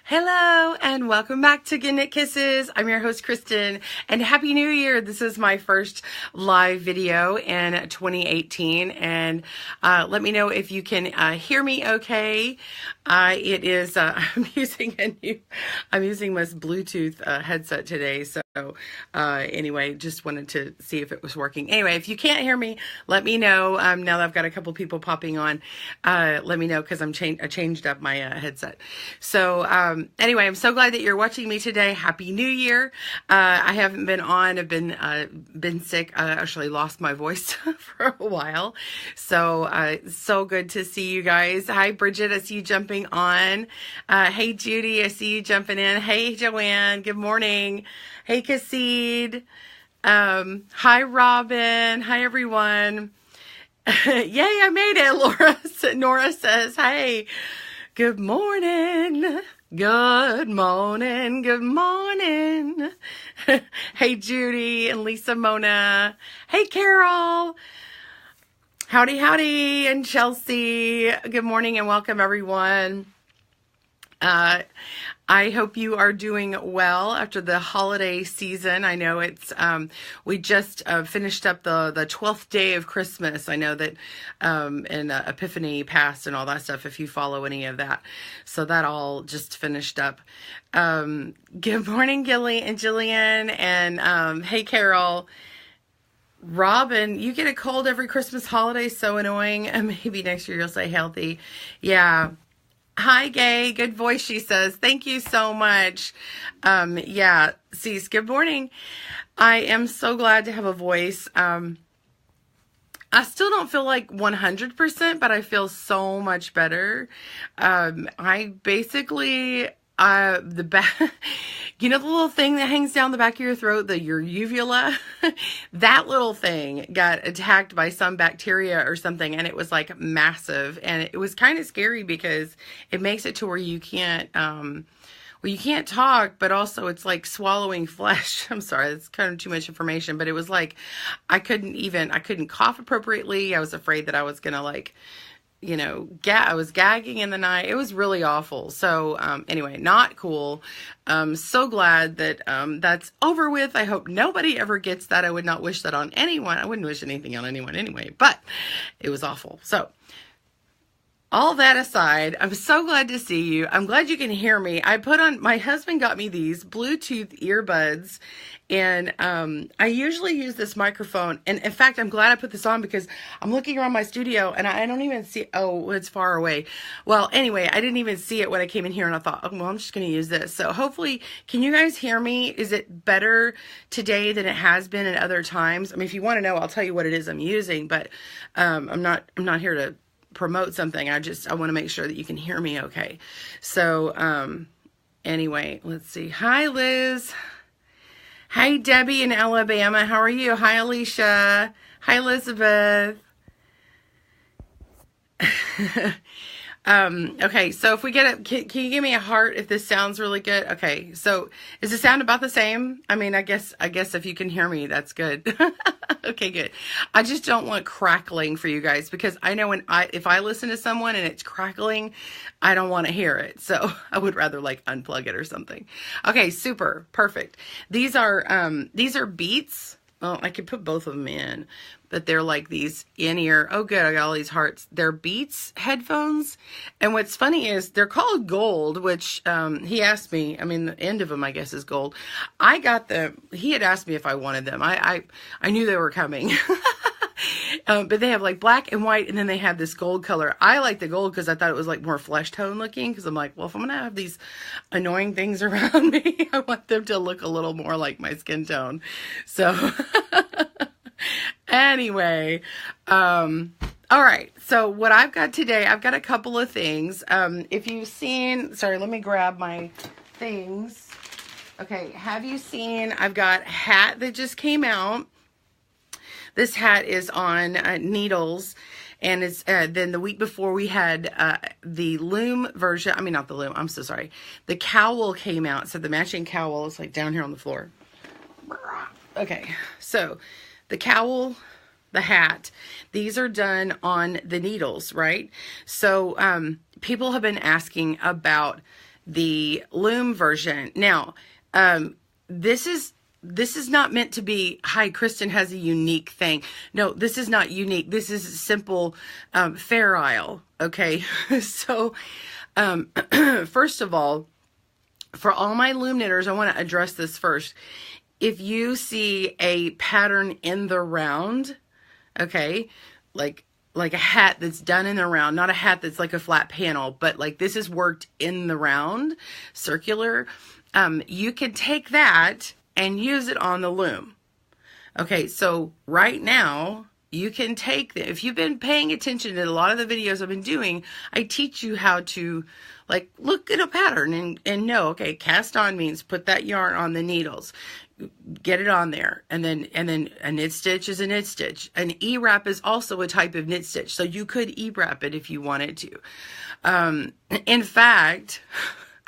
Hello and welcome back to Good Knit Kisses. I'm your host Kristen and Happy New Year. This is my first live video in 2018 and let me know if you can hear me okay. I'm using this Bluetooth headset today, so anyway, just wanted to see if it was working. Anyway, if you can't hear me, let me know. Now that I've got a couple people popping on, let me know because I changed up my headset. So anyway, I'm so glad that you're watching me today. Happy New Year. I haven't been on. I've been sick. I actually lost my voice for a while. So so good to see you guys. Hi, Bridget. I see you jumping on. Hey, Judy. I see you jumping in. Hey, Joanne. Good morning. Hey, Cassid. Hi, Robin. Hi, everyone. Yay, I made it. Nora says, hey, good morning. Good morning. Good morning. Hey, Judy and Lisa Mona. Hey, Carol. Howdy, howdy. And Chelsea. Good morning and welcome, everyone. I hope you are doing well after the holiday season. I know it's, we just finished up the 12th day of Christmas. I know that, and Epiphany passed and all that stuff, if you follow any of that. So that all just finished up. Good morning, Gilly and Jillian, and hey, Carol. Robin, you get a cold every Christmas holiday, so annoying. And maybe next year you'll say healthy. Yeah. Hi, Gay. Good voice, she says. Thank you so much. Yeah, Cease, good morning. I am so glad to have a voice. I still don't feel like 100%, but I feel so much better. I basically, the back, you know, the little thing that hangs down the back of your throat, your uvula, that little thing got attacked by some bacteria or something, and it was like massive, and it was kind of scary because it makes it to where you can't, you can't talk, but also it's like swallowing flesh. I'm sorry, that's kind of too much information, but it was like, I couldn't cough appropriately. I was afraid that I was gonna I was gagging in the night. It was really awful. So, anyway, not cool. So glad that, that's over with. I hope nobody ever gets that. I would not wish that on anyone. I wouldn't wish anything on anyone anyway, but it was awful. So, all that aside, I'm so glad to see you. I'm glad you can hear me. My husband got me these Bluetooth earbuds, and I usually use this microphone. And in fact, I'm glad I put this on because I'm looking around my studio and I don't even see, oh, it's far away. Well, anyway, I didn't even see it when I came in here, and I thought, oh, well, I'm just going to use this. So hopefully, can you guys hear me? Is it better today than it has been at other times? I mean, if you want to know, I'll tell you what it is I'm using, but I'm not here to promote something. I want to make sure that you can hear me okay. So anyway, let's see. Hi, Liz. Hi, Debbie in Alabama. How are you? Hi, Alicia. Hi, Elizabeth. Okay, so if we get can you give me a heart if this sounds really good? Okay, so is the sound about the same? I mean, I guess if you can hear me, that's good. Okay, good. I just don't want crackling for you guys because I know if I listen to someone and it's crackling, I don't want to hear it. So I would rather like unplug it or something. Okay, super, perfect. These are Beats. Well, I could put both of them in, but they're like these in-ear. Oh, good. I got all these hearts. They're Beats headphones. And what's funny is they're called gold, which he asked me. I mean, the end of them, I guess, is gold. I got them. He had asked me if I wanted them. I knew they were coming. But they have like black and white, and then they have this gold color. I like the gold because I thought it was like more flesh tone looking, because I'm like, well, if I'm going to have these annoying things around me, I want them to look a little more like my skin tone. So anyway, all right. So what I've got today, I've got a couple of things. If you've seen, sorry, let me grab my things. Okay. Have you seen, I've got a hat that just came out. This hat is on needles, and it's then the week before we had the loom version. I mean, not the loom. I'm so sorry. The cowl came out. So the matching cowl is like down here on the floor. Okay, so the cowl, the hat, these are done on the needles, right? So people have been asking about the loom version. Now, this is not meant to be, hi, Kristen has a unique thing. No, this is not unique. This is simple, Fair Isle. Okay. So, first of all, for all my loom knitters, I want to address this first. If you see a pattern in the round, okay, like a hat that's done in the round, not a hat that's like a flat panel, but like this is worked in the round, circular, you can take that and use it on the loom. Okay, so right now, you can take them. If you've been paying attention to a lot of the videos I've been doing, I teach you how to like look at a pattern and know, okay, cast on means put that yarn on the needles, get it on there, and then a knit stitch is a knit stitch. An E-wrap is also a type of knit stitch, so you could E-wrap it if you wanted to. In fact,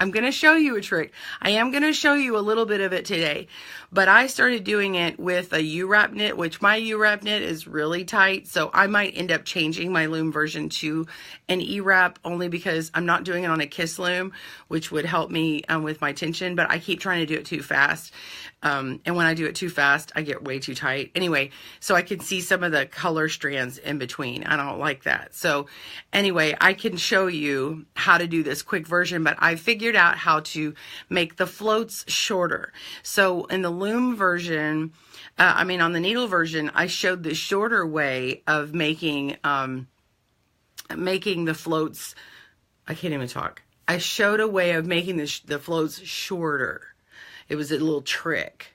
I'm going to show you a trick. I am going to show you a little bit of it today, but I started doing it with a U-wrap knit, which my U-wrap knit is really tight. So I might end up changing my loom version to an E-wrap only because I'm not doing it on a kiss loom, which would help me with my tension, but I keep trying to do it too fast. And when I do it too fast, I get way too tight. Anyway, so I can see some of the color strands in between. I don't like that. So anyway, I can show you how to do this quick version, but I figured out how to make the floats shorter. So in the loom version, on the needle version, I showed the shorter way of making the floats. I can't even talk. I showed a way of making the floats shorter. It was a little trick.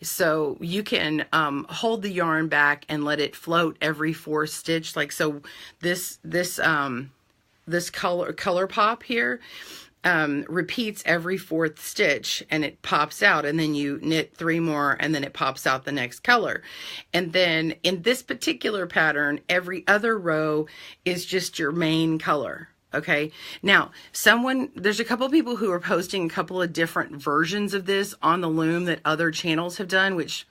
So you can hold the yarn back and let it float every 4th stitch. Like so, this color pop here repeats every 4th stitch, and it pops out, and then you knit 3 more, and then it pops out the next color. And then in this particular pattern, every other row is just your main color. Okay, now there's a couple of people who are posting a couple of different versions of this on the loom that other channels have done, which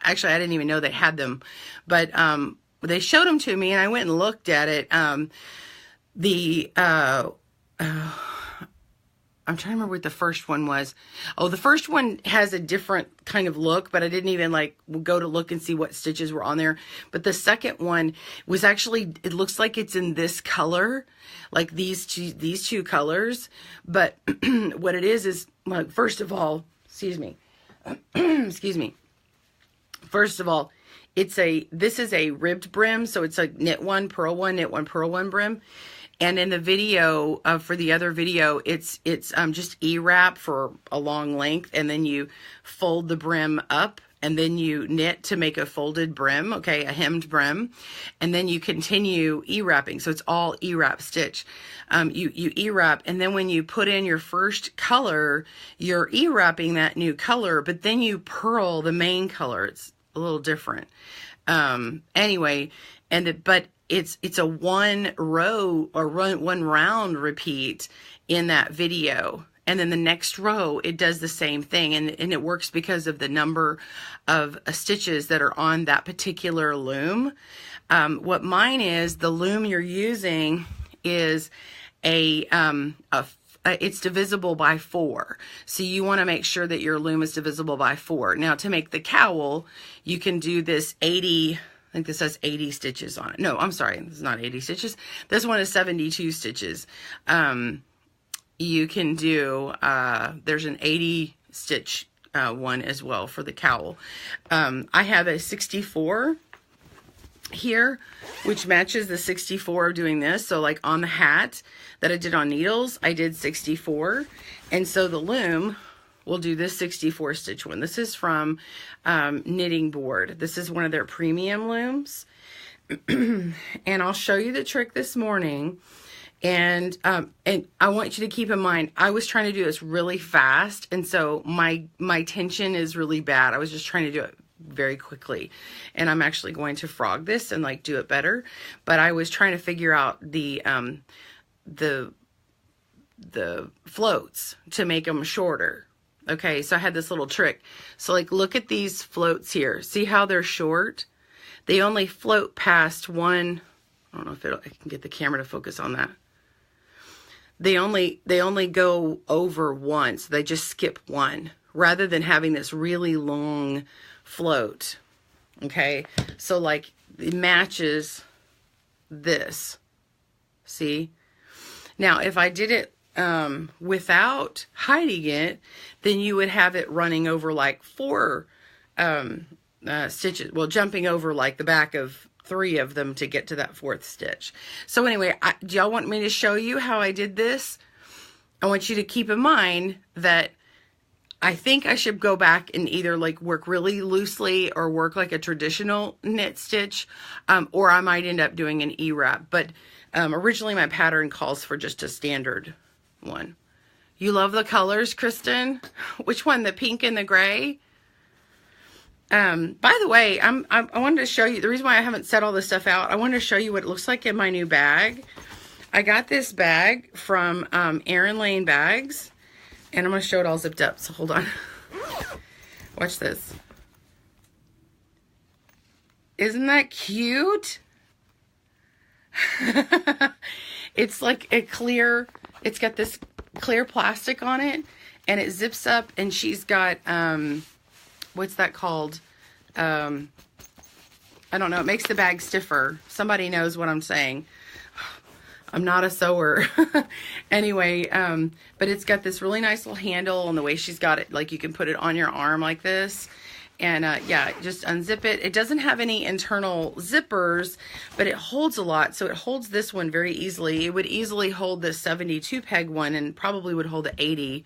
actually I didn't even know they had them, but they showed them to me and I went and looked at it. I'm trying to remember what the first one was. Oh, the first one has a different kind of look, but I didn't even like go to look and see what stitches were on there. But the second one was actually, it looks like it's in this color, like these two colors. But what it is like, first of all, excuse me, excuse me. First of all, this is a ribbed brim, so it's a knit one, purl one, knit one, purl one brim. And in the video, for the other video, it's just E-wrap for a long length, and then you fold the brim up, and then you knit to make a folded brim, okay, a hemmed brim, and then you continue E-wrapping. So it's all E-wrap stitch. You E-wrap, and then when you put in your first color, you're E-wrapping that new color, but then you purl the main color. It's a little different. Anyway, but it's a 1 row or one round repeat in that video. And then the next row, it does the same thing. And it works because of the number of stitches that are on that particular loom. What mine is, the loom you're using is it's divisible by 4. So you want to make sure that your loom is divisible by 4. Now to make the cowl, you can do this 80, I think this has 80 stitches on it. No, I'm sorry, this is not 80 stitches. This one is 72 stitches. You can do, there's an 80 stitch one as well for the cowl. I have a 64 here, which matches the 64 of doing this. So like on the hat that I did on needles, I did 64. And so the loom will do this 64 stitch one. This is from Knitting Board. This is one of their premium looms. And I'll show you the trick this morning. And I want you to keep in mind, I was trying to do this really fast. And so my tension is really bad. I was just trying to do it very quickly, and I'm actually going to frog this and like do it better. But I was trying to figure out the floats to make them shorter. Okay, so I had this little trick. So like, look at these floats here. See how they're short? They only float past one. I don't know if I can get the camera to focus on that. they only go over once. They just skip one rather than having this really long float. Okay, so like it matches this. See? Now, if I did it without hiding it, then you would have it running over like 4 stitches. Well, jumping over like the back of 3 of them to get to that 4th stitch. So anyway, do y'all want me to show you how I did this? I want you to keep in mind that I think I should go back and either like work really loosely or work like a traditional knit stitch, or I might end up doing an E-wrap. But originally my pattern calls for just a standard one. You love the colors, Kristen? Which one, the pink and the gray? By the way, I wanted to show you, the reason why I haven't set all this stuff out, I wanted to show you what it looks like in my new bag. I got this bag from Erin Lane Bags, and I'm going to show it all zipped up, so hold on. Watch this. Isn't that cute? It's like a clear, it's got this clear plastic on it, and it zips up, and she's got, what's that called? I don't know. It makes the bag stiffer. Somebody knows what I'm saying. I'm not a sewer. Anyway, but it's got this really nice little handle, and the way she's got it, like you can put it on your arm like this. And yeah, just unzip it. It doesn't have any internal zippers, but it holds a lot. So it holds this one very easily. It would easily hold this 72 peg one, and probably would hold the 80.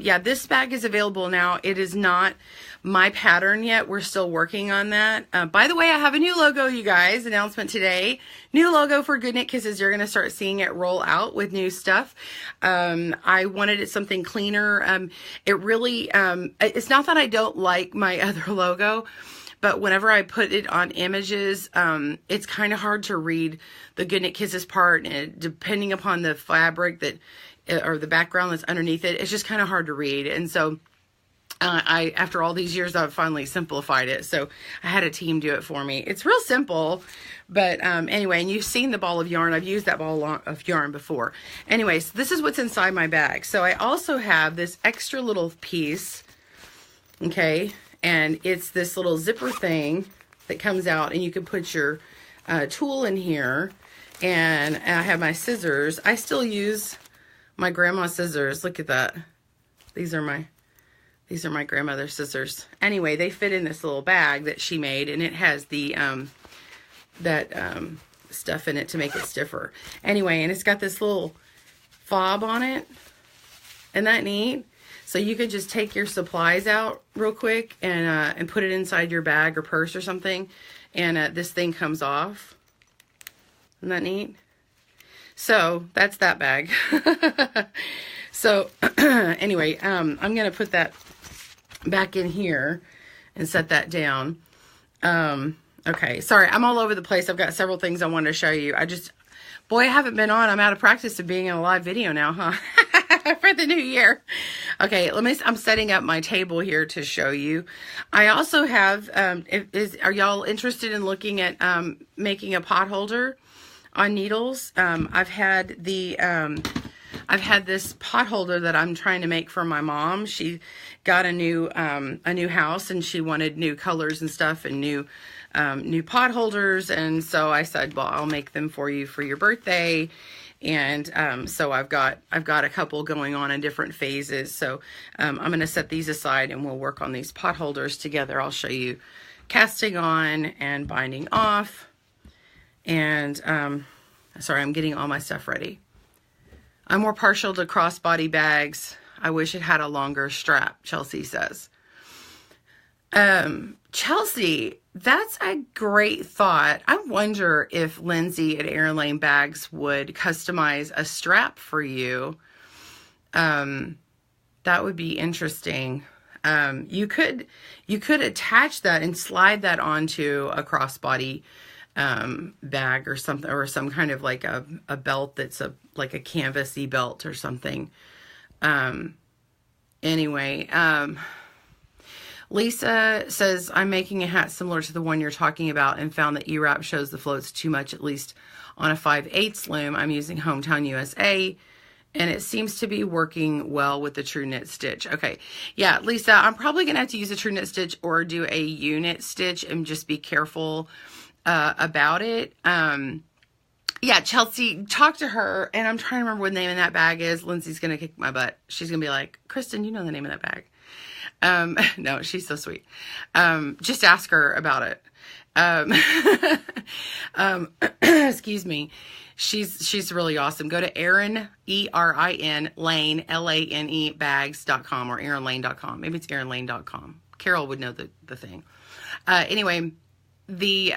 Yeah, this bag is available now. It is not my pattern yet. We're still working on that. By the way, I have a new logo, you guys. Announcement today. New logo for Good Knit Kisses. You're going to start seeing it roll out with new stuff. I wanted it something cleaner. It really, it's not that I don't like my other logo, but whenever I put it on images, it's kind of hard to read the Good Knit Kisses part, and depending upon the fabric that, or the background that's underneath it, it's just kind of hard to read. And so after all these years, I've finally simplified it. So I had a team do it for me. It's real simple, but anyway, and you've seen the ball of yarn. I've used that ball of yarn before. Anyways, this is what's inside my bag. So I also have this extra little piece, okay, and it's this little zipper thing that comes out, and you can put your tool in here. And I have my scissors. I still use my grandma's scissors. Look at that. These are my grandmother's scissors. Anyway, they fit in this little bag that she made, and it has the stuff in it to make it stiffer. Anyway, and it's got this little fob on it. Isn't that neat? So you could just take your supplies out real quick and put it inside your bag or purse or something, and this thing comes off. Isn't that neat? So that's that bag. So anyway, I'm going to put that back in here and set that down. Okay, sorry, I'm all over the place. I've got several things I wanted to show you. Boy, I haven't been on. I'm out of practice of being in a live video now, huh? For the new year. Okay, I'm setting up my table here to show you. I also have, are y'all interested in looking at making a pot holder on needles? I've had this pot holder that I'm trying to make for my mom. She got a new house, and she wanted new colors and stuff, and new pot holders. And so I said, well, I'll make them for you for your birthday. And so I've got a couple going on in different phases. So I'm going to set these aside, and we'll work on these pot holders together. I'll show you casting on and binding off. And sorry, I'm getting all my stuff ready. I'm more partial to crossbody bags. I wish it had a longer strap, Chelsea says. Chelsea, that's a great thought. I wonder if Lindsay at Erin Lane Bags would customize a strap for you. That would be interesting. You could attach that and slide that onto a crossbody bag or something, or some kind of like a belt that's like a canvasy belt or something. Anyway, Lisa says, I'm making a hat similar to the one you're talking about and found that E-wrap shows the floats too much, at least on a 5/8 loom. I'm using Hometown USA And it seems to be working well with the true knit stitch. Okay, yeah, Lisa, I'm probably gonna have to use a true knit stitch or do a unit stitch and just be careful about it. Yeah, Chelsea, talk to her, and I'm trying to remember what the name of that bag is. Lindsay's gonna kick my butt. She's gonna be like, Kristen, you know the name of that bag. No, she's so sweet. Just ask her about it. Excuse me. She's really awesome. Go to Erin, E-R-I-N, Lane, L-A-N-E, bags.com or erinlane.com. Maybe it's erinlane.com. Carol would know the thing. Anyway, the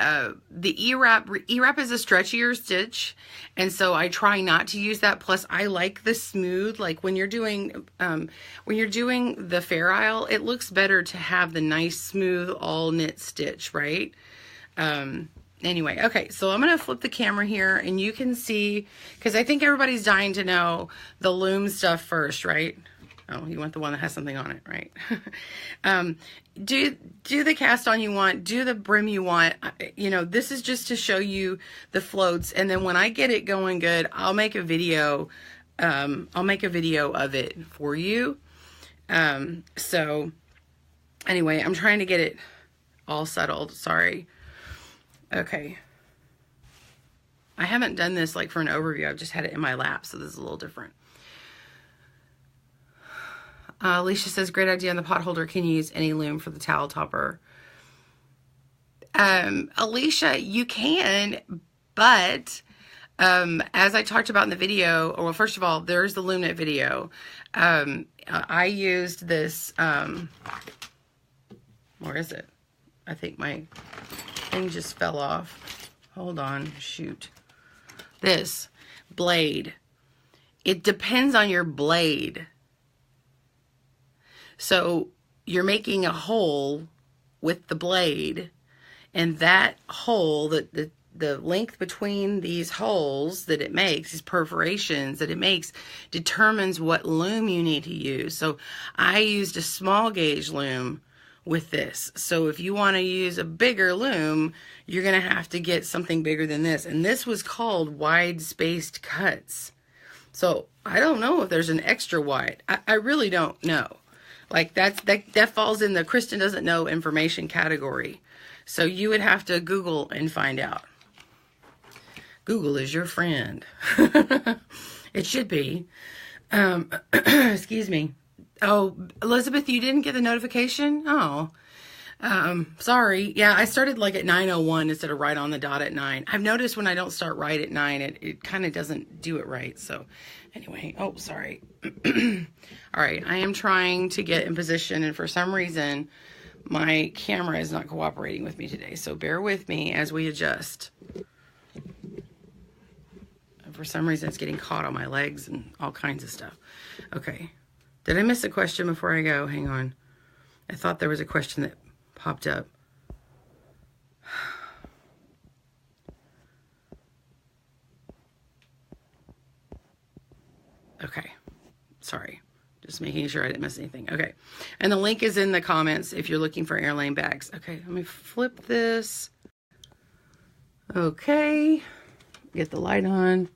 E-wrap is a stretchier stitch, and so I try not to use that. Plus, I like the smooth, like when you're doing the Fair Isle, it looks better to have the nice smooth all knit stitch, right? Anyway, okay, so I'm going to flip the camera here and you can see, because I think everybody's dying to know the loom stuff first, right? Oh, you want the one that has something on it, right? Do the cast on you want, do the brim you want. You know, this is just to show you the floats. And then when I get it going good, I'll make a video. I'll make a video of it for you. So anyway, I'm trying to get it all settled. Sorry. Okay. I haven't done this like for an overview. I've just had it in my lap, so this is a little different. Alicia says, great idea on the potholder. Can you use any loom for the towel topper? Alicia, you can, but as I talked about in the video, well, first of all, there's the loom knit video. I used this, where is it? I think my thing just fell off. Hold on, shoot. This blade. It depends on your blade. So you're making a hole with the blade, and that hole, the length between these holes that it makes, these perforations that it makes, determines what loom you need to use. So I used a small gauge loom with this. So if you want to use a bigger loom, you're going to have to get something bigger than this. And this was called wide spaced cuts. So I don't know if there's an extra wide. I really don't know. Like that falls in the Kristen doesn't know information category. So you would have to Google and find out. Google is your friend. It should be. Excuse me. Oh, Elizabeth, you didn't get the notification? Oh, sorry. Yeah, I started like at 9:01 instead of right on the dot at 9. I've noticed when I don't start right at 9, it kind of doesn't do it right. So anyway, oh, sorry. All right, I am trying to get in position, and for some reason, my camera is not cooperating with me today. So bear with me as we adjust. For some reason, it's getting caught on my legs and all kinds of stuff. Okay. Did I miss a question before I go? Hang on. I thought there was a question that popped up. Okay. Sorry. Just making sure I didn't miss anything. Okay. And the link is in the comments if you're looking for airline bags. Okay. Let me flip this. Okay. Get the light on.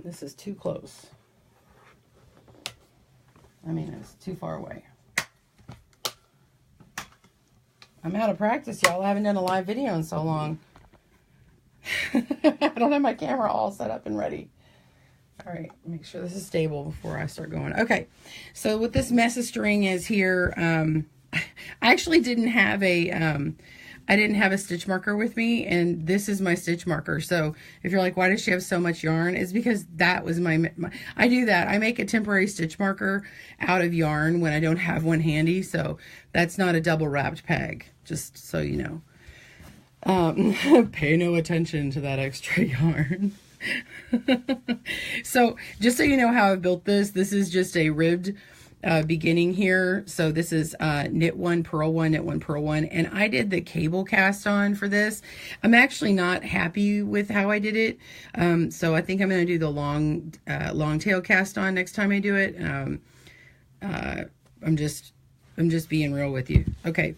This is too close. I mean, it's too far away. I'm out of practice, y'all. I haven't done a live video in so long. I don't have my camera all set up and ready. All right, make sure this is stable before I start going. Okay, so what this mess of string is here, I actually didn't have a stitch marker with me, and this is my stitch marker. So if you're like, why does she have so much yarn? It's because that was my I do that. I make a temporary stitch marker out of yarn when I don't have one handy. So that's not a double wrapped peg, just so you know. Pay no attention to that extra yarn. So just so you know how I built this, this is just a ribbed beginning here. So this is knit one, purl one, knit one, purl one, and I did the cable cast on for this. I'm actually not happy with how I did it, so I think I'm going to do the long tail cast on next time I do it. I'm just being real with you. Okay,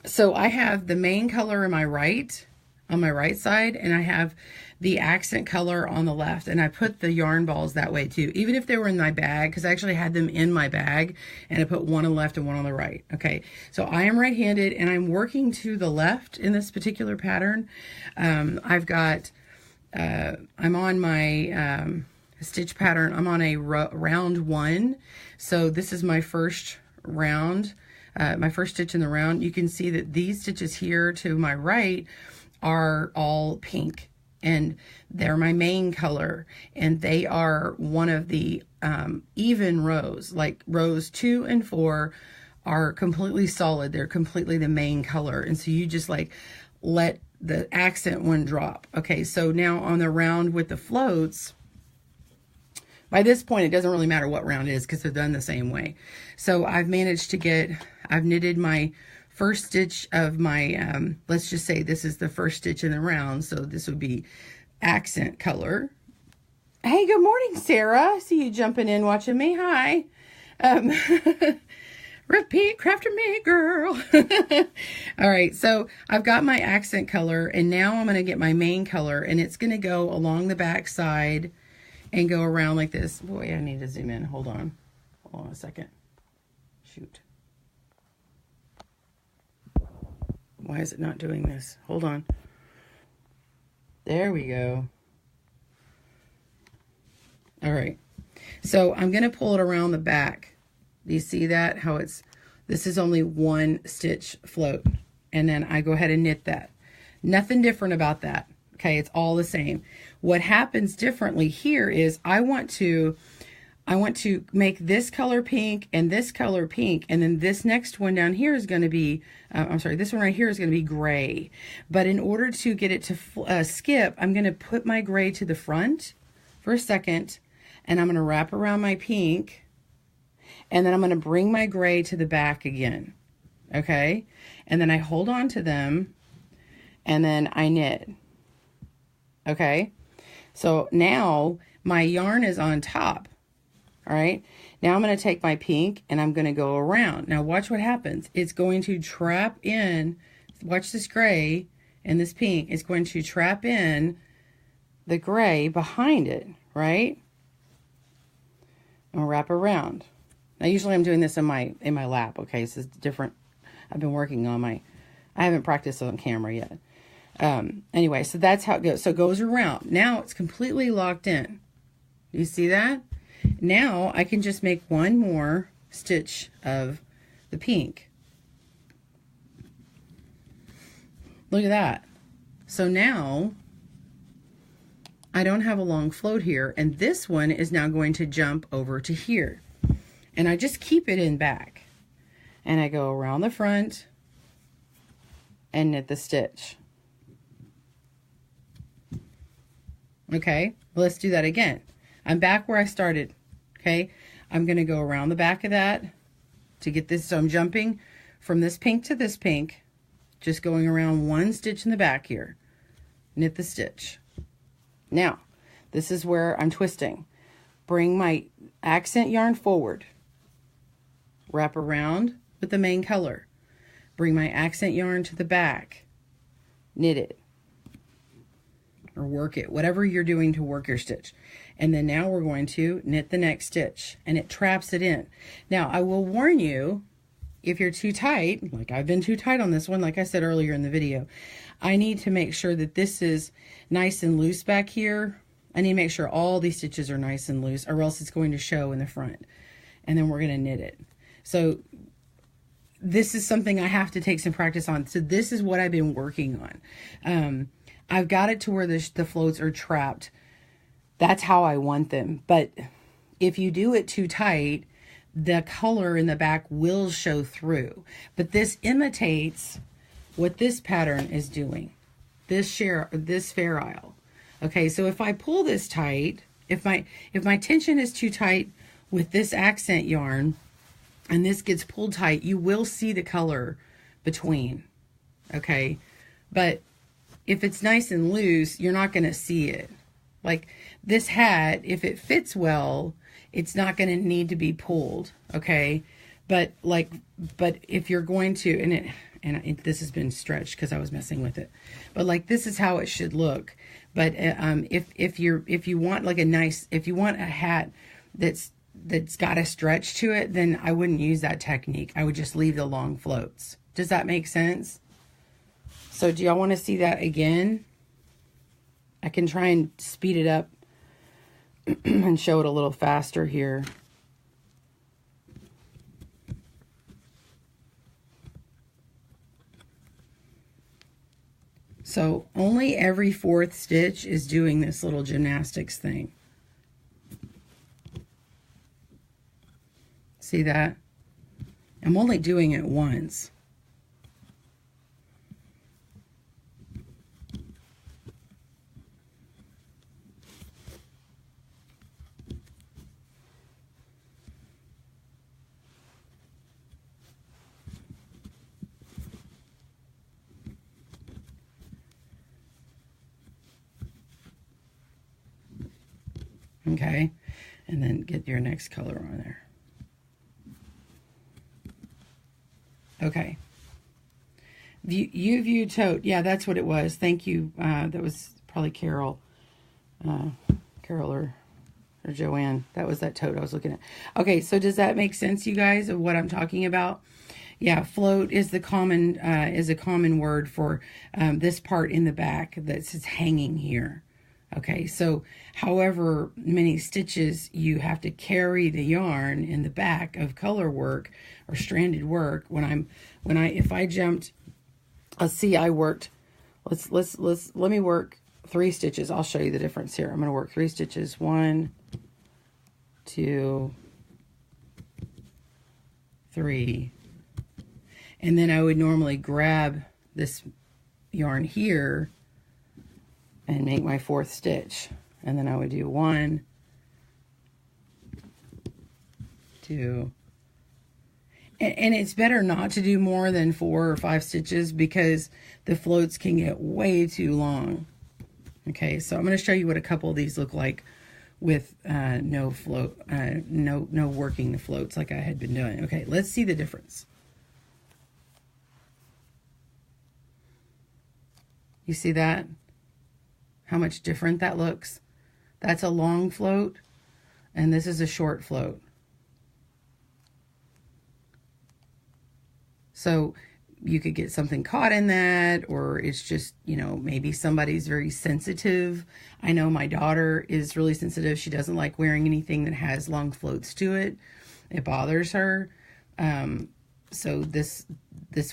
so I have the main color on my right, on my right side, and I have the accent color on the left. And I put the yarn balls that way too, even if they were in my bag, because I actually had them in my bag, and I put one on the left and one on the right. Okay, so I am right-handed, and I'm working to the left in this particular pattern. I've got, I'm on my stitch pattern. I'm on a round 1. So this is my first round, my first stitch in the round. You can see that these stitches here to my right are all pink, and they're my main color, and they are one of the even rows. Like rows 2 and 4 are completely solid. They're completely the main color, and so you just like let the accent one drop. Okay, so now on the round with the floats, by this point, it doesn't really matter what round it is because they're done the same way. So I've managed to get, I've knitted my first stitch of my, let's just say this is the first stitch in the round. So this would be accent color. Hey, good morning, Sarah. I see you jumping in watching me. Hi. Repeat after me, girl. All right, so I've got my accent color, and now I'm going to get my main color, and it's going to go along the back side and go around like this. Boy, I need to zoom in. Hold on a second. Shoot. Why is it not doing this? Hold on. There we go. All right, so I'm going to pull it around the back. Do you see that? How it's, this is only one stitch float. And then I go ahead and knit that. Nothing different about that. Okay, it's all the same. What happens differently here is I want to make this color pink and this color pink, and then this next one down here is going to be, I'm sorry, this one right here is going to be gray. But in order to get it to skip, I'm going to put my gray to the front for a second, and I'm going to wrap around my pink, and then I'm going to bring my gray to the back again. Okay, and then I hold on to them, and then I knit. Okay, so now my yarn is on top. All right, now I'm going to take my pink and I'm going to go around. Now watch what happens. It's going to trap in, watch this gray and this pink. It's going to trap in the gray behind it, right? And wrap around. Now usually I'm doing this in my lap. Okay, so it's different. I've been working on I haven't practiced on camera yet. Anyway, so that's how it goes. So it goes around. Now it's completely locked in. You see that? Now I can just make one more stitch of the pink. Look at that. So now I don't have a long float here, and this one is now going to jump over to here. And I just keep it in back. And I go around the front and knit the stitch. Okay, let's do that again. I'm back where I started. Okay, I'm going to go around the back of that to get this. So I'm jumping from this pink to this pink, just going around one stitch in the back here. Knit the stitch. Now, this is where I'm twisting. Bring my accent yarn forward. Wrap around with the main color. Bring my accent yarn to the back. Knit it. Or work it, whatever you're doing to work your stitch. And then now we're going to knit the next stitch, and it traps it in. Now I will warn you, if you're too tight, like I've been too tight on this one, like I said earlier in the video, I need to make sure that this is nice and loose back here. I need to make sure all these stitches are nice and loose, or else it's going to show in the front. And then we're going to knit it. So this is something I have to take some practice on. So this is what I've been working on. I've got it to where the floats are trapped. That's how I want them. But if you do it too tight, the color in the back will show through. But this imitates what this pattern is doing. This fair isle. Okay, so if I pull this tight, if my tension is too tight with this accent yarn, and this gets pulled tight, you will see the color between. Okay, but if it's nice and loose, you're not going to see it. Like this hat, if it fits well, it's not going to need to be pulled. Okay, but if you're going to, and this has been stretched because I was messing with it. But like, this is how it should look. But if you want like a nice, if you want a hat that's got a stretch to it, then I wouldn't use that technique. I would just leave the long floats. Does that make sense? So do y'all want to see that again? I can try and speed it up and show it a little faster here. So only every fourth stitch is doing this little gymnastics thing. See that? I'm only doing it once. Okay, and then get your next color on there. Okay. View tote. Yeah, that's what it was. Thank you. That was probably Carol. Carol or Joanne. That was that tote I was looking at. Okay, so does that make sense, you guys, of what I'm talking about? Yeah, float is a common word for this part in the back that's hanging here. Okay, so however many stitches you have to carry the yarn in the back of color work or stranded work, if I jumped, let's see, I worked, let me work 3 stitches. I'll show you the difference here. I'm going to work 3 stitches. 1, 2, 3. And then I would normally grab this yarn here and make my 4th stitch, and then I would do 1, 2, and it's better not to do more than 4 or 5 stitches because the floats can get way too long. Okay, so I'm going to show you what a couple of these look like with no working the floats like I had been doing. Okay, let's see the difference. You see that? How much different that looks? That's a long float, and this is a short float. So you could get something caught in that, or it's just, you know, maybe somebody's very sensitive. I know my daughter is really sensitive. She doesn't like wearing anything that has long floats to it. It bothers her. So this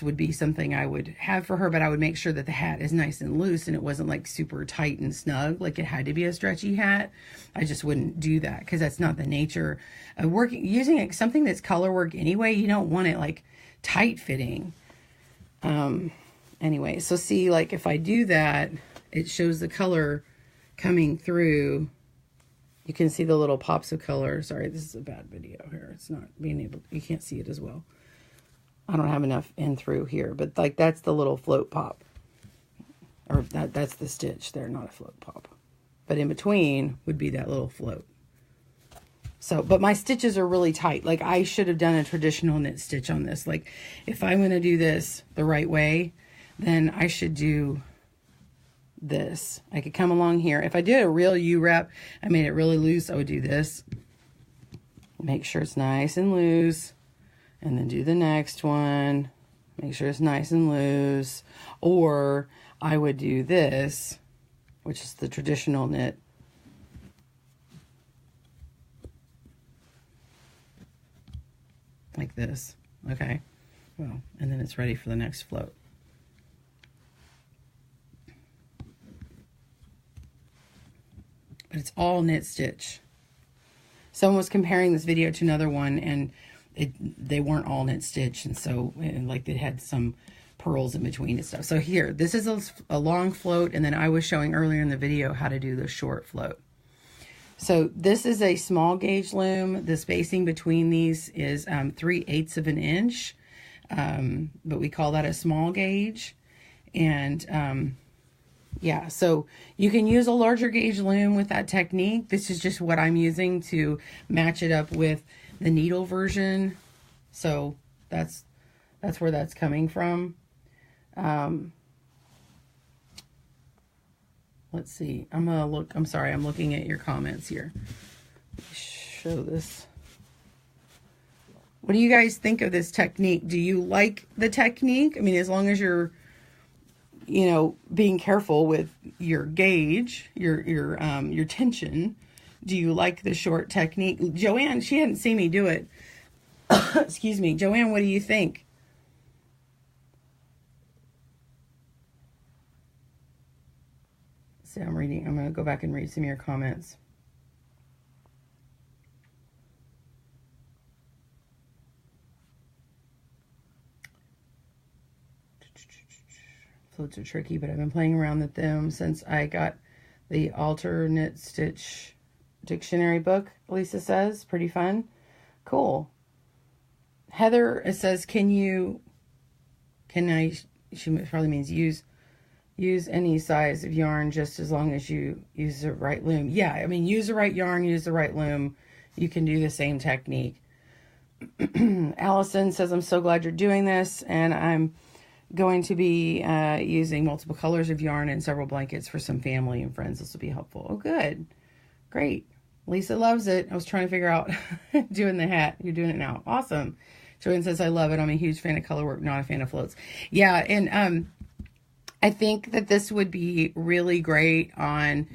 would be something I would have for her, but I would make sure that the hat is nice and loose and it wasn't like super tight and snug, like it had to be a stretchy hat. I just wouldn't do that because that's not the nature of using something that's color work anyway. You don't want it like tight fitting. Anyway, so see, like if I do that, it shows the color coming through. You can see the little pops of color. Sorry, this is a bad video here. It's not being able, you can't see it as well. I don't have enough in through here, but like that's the little float pop, or that's the stitch there, not a float pop, but in between would be that little float. So, but my stitches are really tight. Like I should have done a traditional knit stitch on this. Like if I'm going to do this the right way, then I should do this. I could come along here. If I did a real U-wrap, I made it really loose, I would do this. Make sure it's nice and loose. And then do the next one, make sure it's nice and loose. Or I would do this, which is the traditional knit. Like this, okay? Well, and then it's ready for the next float. But it's all knit stitch. Someone was comparing this video to another one, and they weren't all knit stitch, and so like they had some purls in between and stuff. So here, this is a long float, and then I was showing earlier in the video how to do the short float. So this is a small gauge loom. The spacing between these is 3/8 of an inch, but we call that a small gauge. And yeah, so you can use a larger gauge loom with that technique. This is just what I'm using to match it up with the needle version. So that's where that's coming from. Let's see. I'm sorry, I'm looking at your comments here. Show this. What do you guys think of this technique? Do you like the technique? I mean, as long as you're, being careful with your gauge, your tension. Do you like the short technique? Joanne, she hadn't seen me do it. Excuse me. Joanne, what do you think? See, I'm going to go back and read some of your comments. Floats are tricky, but I've been playing around with them since I got the alternate stitch dictionary book, Lisa says. Pretty fun. Cool. Heather, it says, she probably means use any size of yarn just as long as you use the right loom. Yeah, I mean, use the right yarn, use the right loom. You can do the same technique. Allison says, I'm so glad you're doing this, and I'm going to be using multiple colors of yarn and several blankets for some family and friends. This will be helpful. Oh, good. Great. Lisa loves it. I was trying to figure out doing the hat. You're doing it now. Awesome. Joanne says, I love it. I'm a huge fan of color work, not a fan of floats. Yeah, and I think that this would be really great on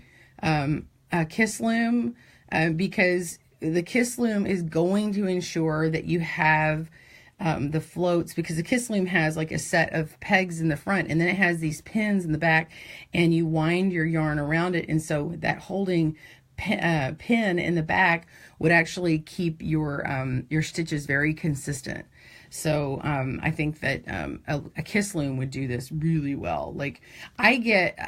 a Kiss Loom because the Kiss Loom is going to ensure that you have the floats, because the Kiss Loom has like a set of pegs in the front, and then it has these pins in the back, and you wind your yarn around it, and so that holding pin in the back would actually keep your stitches very consistent. So I think that a Kiss Loom would do this really well. Like I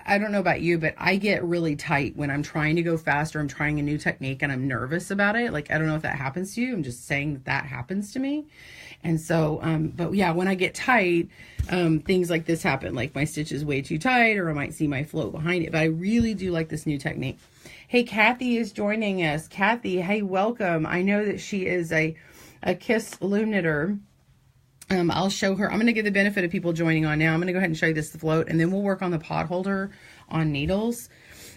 don't know about you, but I get really tight when I'm trying to go faster. I'm trying a new technique and I'm nervous about it. Like, I don't know if that happens to you. I'm just saying that happens to me. And so, but yeah, when I get tight, things like this happen. Like my stitch is way too tight, or I might see my float behind it. But I really do like this new technique. Hey, Kathy is joining us. Kathy, hey, welcome. I know that she is a Kiss Loom knitter. I'll show her. I'm going to give the benefit of people joining on now. I'm going to go ahead and show you this float, and then we'll work on the Potholder on needles.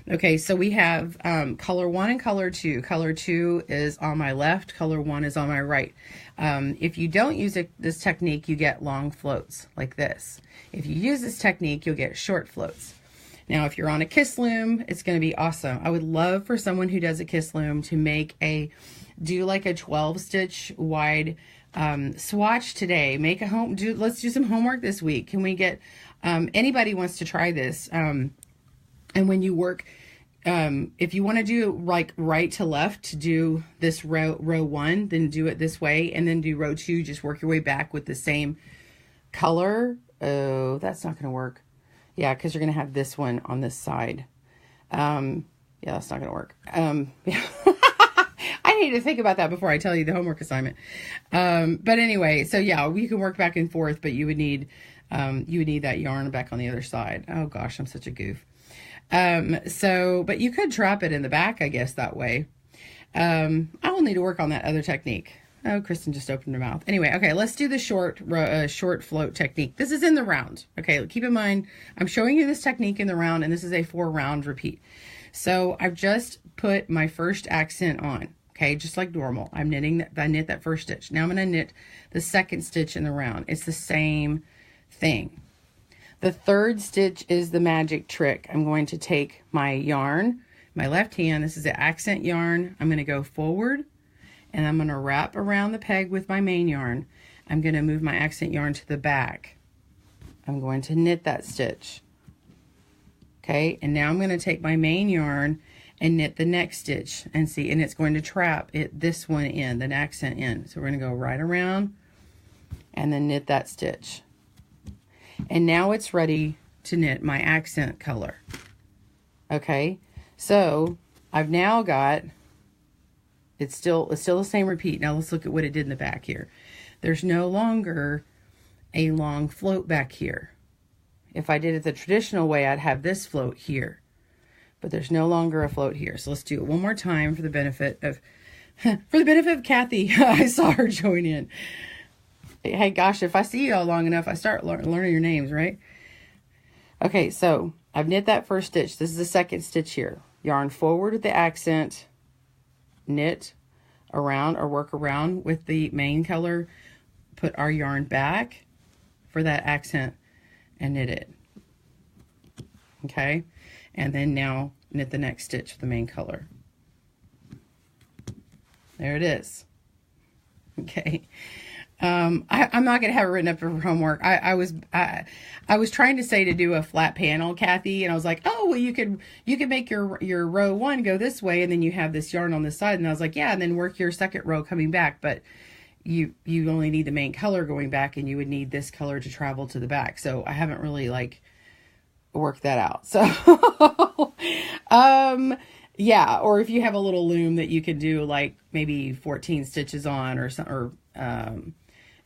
Okay, so we have color 1 and color 2. Color 2 is on my left. Color 1 is on my right. If you don't use this technique, you get long floats like this. If you use this technique, you'll get short floats. Now, if you're on a Kiss Loom, it's going to be awesome. I would love for someone who does a Kiss Loom to do like a 12 stitch wide swatch today. Let's do some homework this week. Can we get, anybody wants to try this. And when you work, if you want to do like right to left to do this row 1, then do it this way, and then do row 2, just work your way back with the same color. Oh, that's not going to work. Yeah, because you're going to have this one on this side. Yeah, that's not going to work. Yeah. I need to think about that before I tell you the homework assignment. But anyway, so yeah, we can work back and forth, but you would need that yarn back on the other side. Oh gosh, I'm such a goof. But you could trap it in the back, I guess, that way. I will need to work on that other technique. Oh, Kristen just opened her mouth. Anyway, okay, let's do the short float technique. This is in the round. Okay, keep in mind, I'm showing you this technique in the round, and this is a 4-round repeat. So I've just put my first accent on. Okay, just like normal. I knit that first stitch. Now I'm going to knit the second stitch in the round. It's the same thing. The third stitch is the magic trick. I'm going to take my yarn, my left hand, this is the accent yarn. I'm going to go forward, and I'm going to wrap around the peg with my main yarn. I'm going to move my accent yarn to the back. I'm going to knit that stitch. Okay, and now I'm going to take my main yarn and knit the next stitch, and it's going to trap this one in, the accent in. So we're going to go right around and then knit that stitch. And now it's ready to knit my accent color. Okay, so I've now got, it's still the same repeat. Now let's look at what it did in the back here. There's no longer a long float back here. If I did it the traditional way, I'd have this float here. But there's no longer a float here. So let's do it one more time for the benefit of Kathy. I saw her join in. Hey, gosh, if I see y'all long enough, I start learning your names, right? Okay, so I've knit that first stitch. This is the second stitch here. Yarn forward with the accent, knit around or work around with the main color, put our yarn back for that accent and knit it. Okay, and then now knit the next stitch with the main color. There it is. Okay. I'm not going to have it written up for homework. I was trying to say to do a flat panel, Kathy, and I was like, oh, well, you could make your row 1 go this way, and then you have this yarn on this side. And I was like, yeah, and then work your second row coming back. But you only need the main color going back, and you would need this color to travel to the back. So I haven't really like worked that out. So, yeah, or if you have a little loom that you could do like maybe 14 stitches on or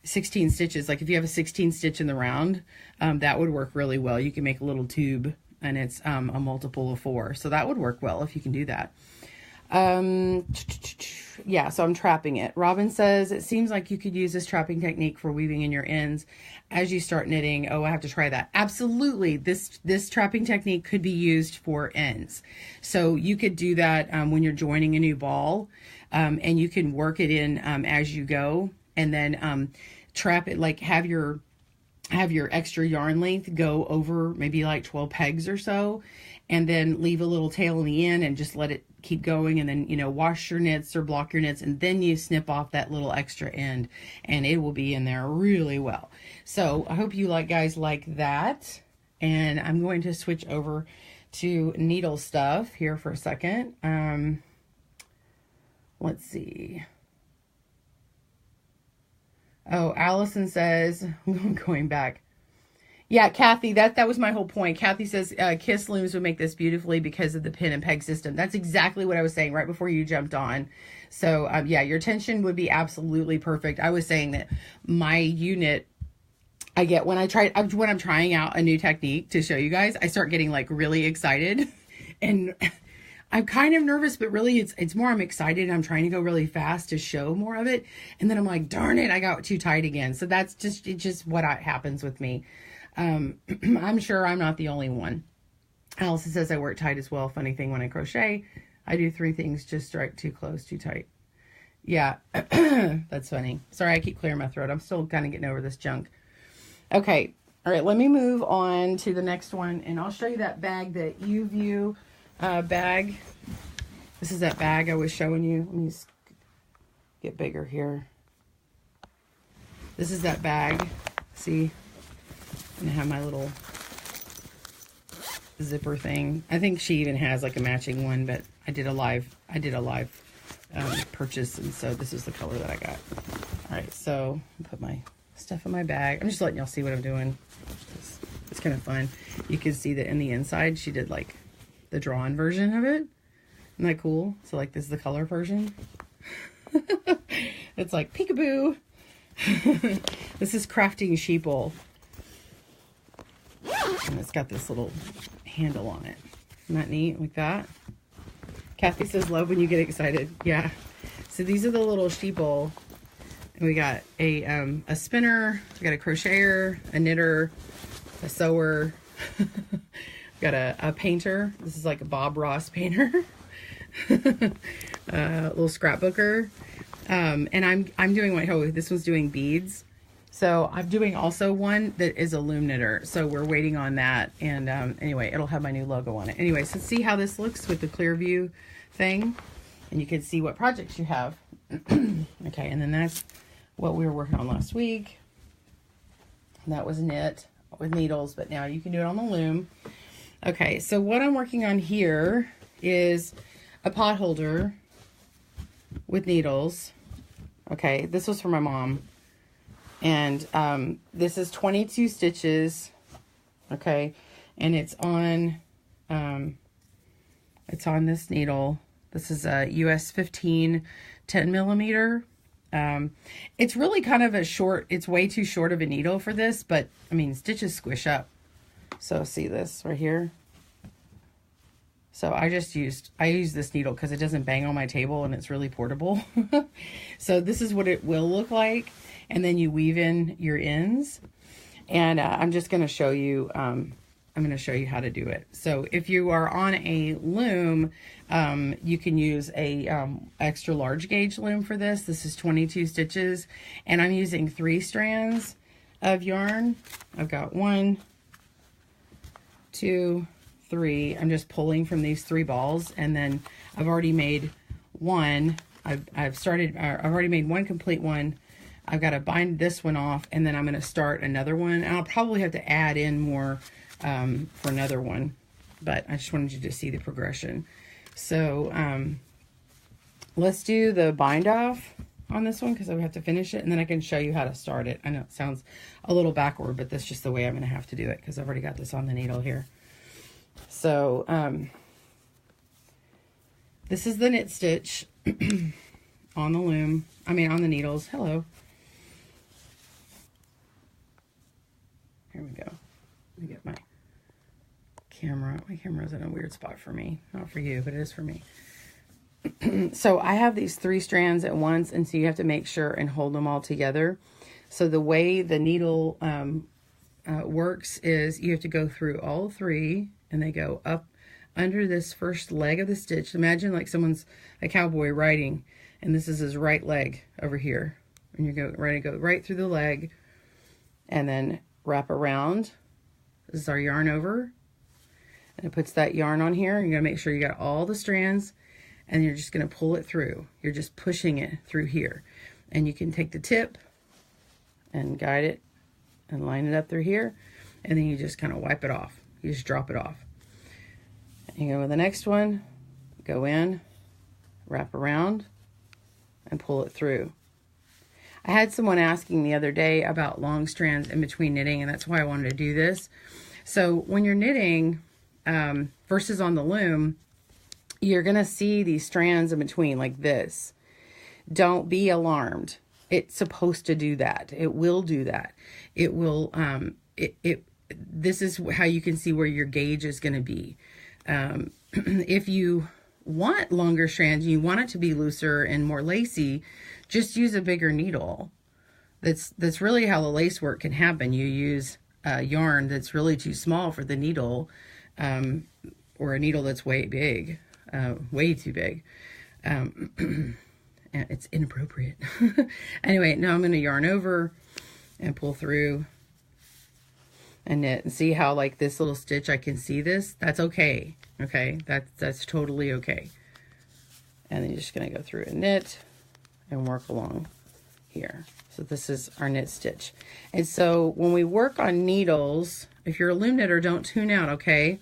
16 stitches. Like if you have a 16 stitch in the round, that would work really well. You can make a little tube and it's a multiple of 4. So that would work well if you can do that. Yeah, so I'm trapping it. Robin says, it seems like you could use this trapping technique for weaving in your ends as you start knitting. Oh, I have to try that. Absolutely. This trapping technique could be used for ends. So you could do that when you're joining a new ball, and you can work it in as you go, and then trap it, like have your extra yarn length go over maybe like 12 pegs or so, and then leave a little tail in the end and just let it keep going, and then, you know, wash your knits or block your knits, and then you snip off that little extra end and it will be in there really well. So I hope you guys like that, and I'm going to switch over to needle stuff here for a second. Let's see. Oh, Allison says, I'm going back. Yeah, Kathy, that was my whole point. Kathy says, Kiss looms would make this beautifully because of the pin and peg system. That's exactly what I was saying right before you jumped on. So, yeah, your tension would be absolutely perfect. I was saying that my unit, I get when I'm trying out a new technique to show you guys, I start getting like really excited, and I'm kind of nervous, but really it's more I'm excited and I'm trying to go really fast to show more of it. And then I'm like, darn it, I got too tight again. So that's just what happens with me. I'm sure I'm not the only one. Allison says I work tight as well. Funny thing, when I crochet, I do 3 things: just strike, too close, too tight. Yeah, that's funny. Sorry, I keep clearing my throat. I'm still kind of getting over this junk. Okay, all right, let me move on to the next one, and I'll show you that bag, that U-View bag. This is that bag I was showing you. Let me just get bigger here. This is that bag. See? And I have my little zipper thing. I think she even has like a matching one, but I did a live purchase, and so this is the color that I got. All right, so I'll put my stuff in my bag. I'm just letting y'all see what I'm doing. It's kind of fun. You can see that in the inside she did like the drawn version of it. Isn't that cool? So like this is the color version. It's like peekaboo. This is Crafting Sheeple. And it's got this little handle on it. Isn't that neat? Like that. Kathy says, love when you get excited. Yeah. So these are the little sheeple. And we got a spinner, we got a crocheter, a knitter, a sewer. Got a painter. This is like a Bob Ross painter. Little scrapbooker. And I'm doing this one's doing beads. So I'm doing also one that is a loom knitter. So we're waiting on that. And anyway, it'll have my new logo on it. Anyway, so see how this looks with the clear view thing. And you can see what projects you have. Okay, and then that's what we were working on last week. And that was knit with needles, but now you can do it on the loom. Okay, so what I'm working on here is a potholder with needles. Okay, this was for my mom. And this is 22 stitches, okay, and it's on this needle. This is a US 15 10 millimeter. It's really kind of it's way too short of a needle for this, but I mean, stitches squish up. So see this right here. So I use this needle because it doesn't bang on my table and it's really portable. So this is what it will look like. And then you weave in your ends. And I'm just going to show you I'm going to show you how to do it. So if you are on a loom, you can use a extra large gauge loom for this. This is 22 stitches, and I'm using 3 strands of yarn. I've got 1, 2, 3. I'm just pulling from these 3 balls, and then I've already made one. I've already made one complete one. I've got to bind this one off, and then I'm going to start another one. And I'll probably have to add in more for another one, but I just wanted you to see the progression. So let's do the bind off on this one because I have to finish it, and then I can show you how to start it. I know it sounds a little backward, but that's just the way I'm going to have to do it because I've already got this on the needle here. So this is the knit stitch on the loom. I mean on the needles. Hello. Here we go. Let me get my camera. My camera's in a weird spot for me. Not for you, but it is for me. So I have these 3 strands at once, and so you have to make sure and hold them all together. So the way the needle works is you have to go through all 3, and they go up under this first leg of the stitch. Imagine like someone's a cowboy riding, and this is his right leg over here. And you're ready to go right through the leg, and then wrap around. This is our yarn over, and it puts that yarn on here. You're gonna make sure you got all the strands, and you're just gonna pull it through. You're just pushing it through here, and you can take the tip and guide it and line it up through here, and then you just kind of wipe it off. You just drop it off. And you go with the next one, go in, wrap around, and pull it through. I had someone asking the other day about long strands in between knitting, and that's why I wanted to do this. So when you're knitting versus on the loom, you're going to see these strands in between like this. Don't be alarmed. It's supposed to do that. It will do that. It will, this is how you can see where your gauge is going to be. If you want longer strands, you want it to be looser and more lacy, just use a bigger needle. That's really how the lace work can happen. You use yarn that's really too small for the needle, or a needle that's way big, way too big. And it's inappropriate. Anyway, now I'm going to yarn over and pull through and knit, and see how like this little stitch, I can see this. That's okay. Okay, that's totally okay. And then you're just going to go through and knit and work along here. So this is our knit stitch. And so when we work on needles, if you're a loom knitter, don't tune out, okay?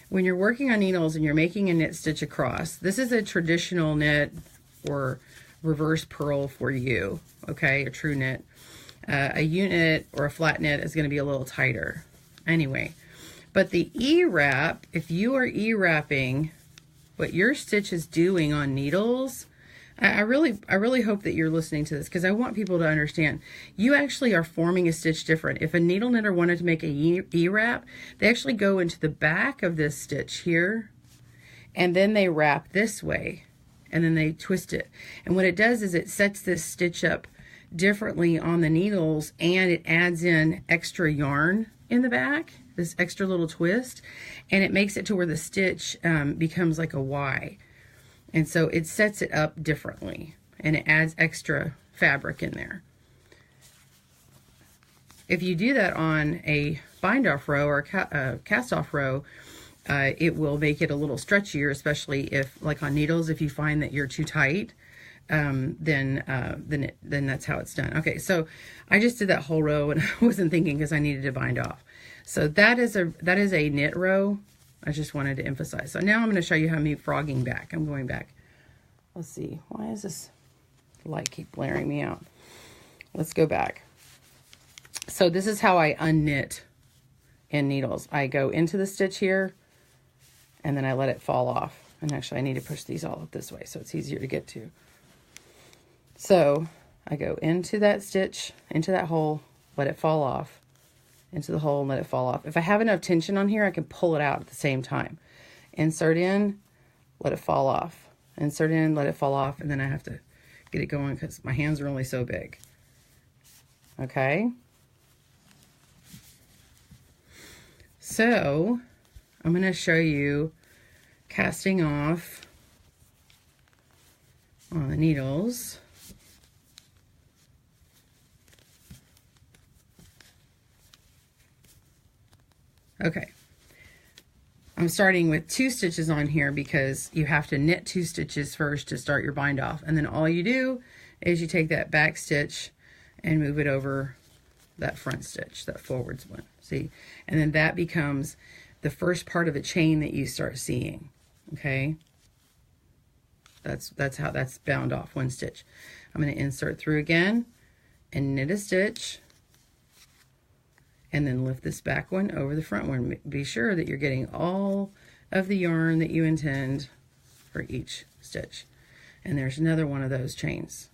When you're working on needles and you're making a knit stitch across, this is a traditional knit or reverse purl for you, okay? A true knit. A U-knit or a flat knit is going to be a little tighter. Anyway, but the E-wrap, if you are E-wrapping, what your stitch is doing on needles, I really hope that you're listening to this, because I want people to understand you actually are forming a stitch different. If a needle knitter wanted to make a E-wrap, they actually go into the back of this stitch here, and then they wrap this way, and then they twist it. And what it does is it sets this stitch up differently on the needles, and it adds in extra yarn in the back, this extra little twist, and it makes it to where the stitch becomes like a Y. And so it sets it up differently, and it adds extra fabric in there. If you do that on a bind off row or a cast off row, it will make it a little stretchier, especially if, like on needles, if you find that you're too tight, then that's how it's done. Okay, so I just did that whole row, and I wasn't thinking because I needed to bind off. So that is a knit row. I just wanted to emphasize. So now I'm going to show you how me frogging back. I'm going back. Let's see. Why is this light keep blaring me out? Let's go back. So this is how I unknit in needles. I go into the stitch here, and then I let it fall off. And actually, I need to push these all up this way so it's easier to get to. So I go into that stitch, into that hole, let it fall off, into the hole and let it fall off. If I have enough tension on here, I can pull it out at the same time. Insert in, let it fall off. Insert in, let it fall off, and then I have to get it going because my hands are only so big. Okay? So I'm going to show you casting off on the needles. Okay, I'm starting with 2 stitches on here because you have to knit 2 stitches first to start your bind off, and then all you do is you take that back stitch and move it over that front stitch, that forwards one, see, and then that becomes the first part of a chain that you start seeing. Okay, that's how that's bound off 1 stitch. I'm going to insert through again and knit a stitch, and then lift this back one over the front one. Be sure that you're getting all of the yarn that you intend for each stitch. And there's another one of those chains.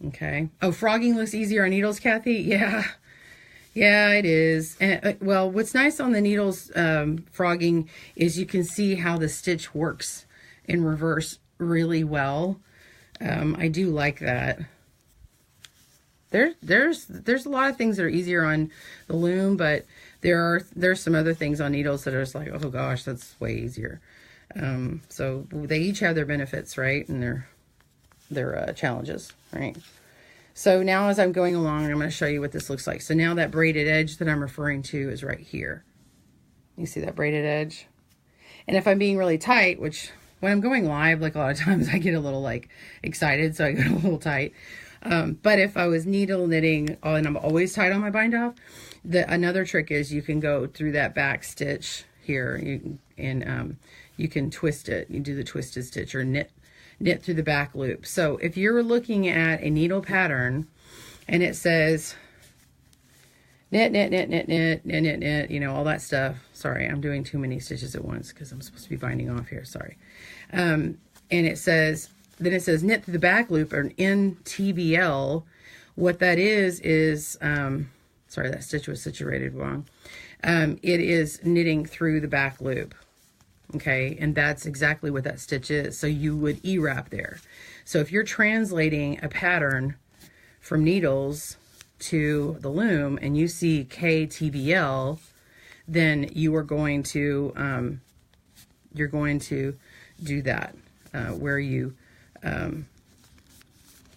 Okay. Oh, frogging looks easier on needles, Kathy? Yeah. Yeah, it is. And well, what's nice on the needles frogging is you can see how the stitch works in reverse really well. I do like that. There's a lot of things that are easier on the loom, but there's some other things on needles that are just like, oh gosh, that's way easier. So they each have their benefits, right? And their challenges, right? So now as I'm going along, I'm going to show you what this looks like. So now that braided edge that I'm referring to is right here. You see that braided edge? And if I'm being really tight, which when I'm going live, like a lot of times I get a little like excited, so I get a little tight. But if I was needle knitting, and I'm always tight on my bind off, another trick is you can go through that back stitch here, and you can twist it. You do the twisted stitch or knit through the back loop. So if you're looking at a needle pattern and it says knit, knit, knit, knit, knit, knit, knit, knit, you know, all that stuff. Sorry, I'm doing too many stitches at once because I'm supposed to be binding off here. Sorry. And it says, then it says knit through the back loop, or NTBL. What that is sorry, that stitch was situated wrong. It is knitting through the back loop. Okay, and that's exactly what that stitch is. So you would E-wrap there. So if you're translating a pattern from needles to the loom and you see KTBL, then you are going to you're going to do that where you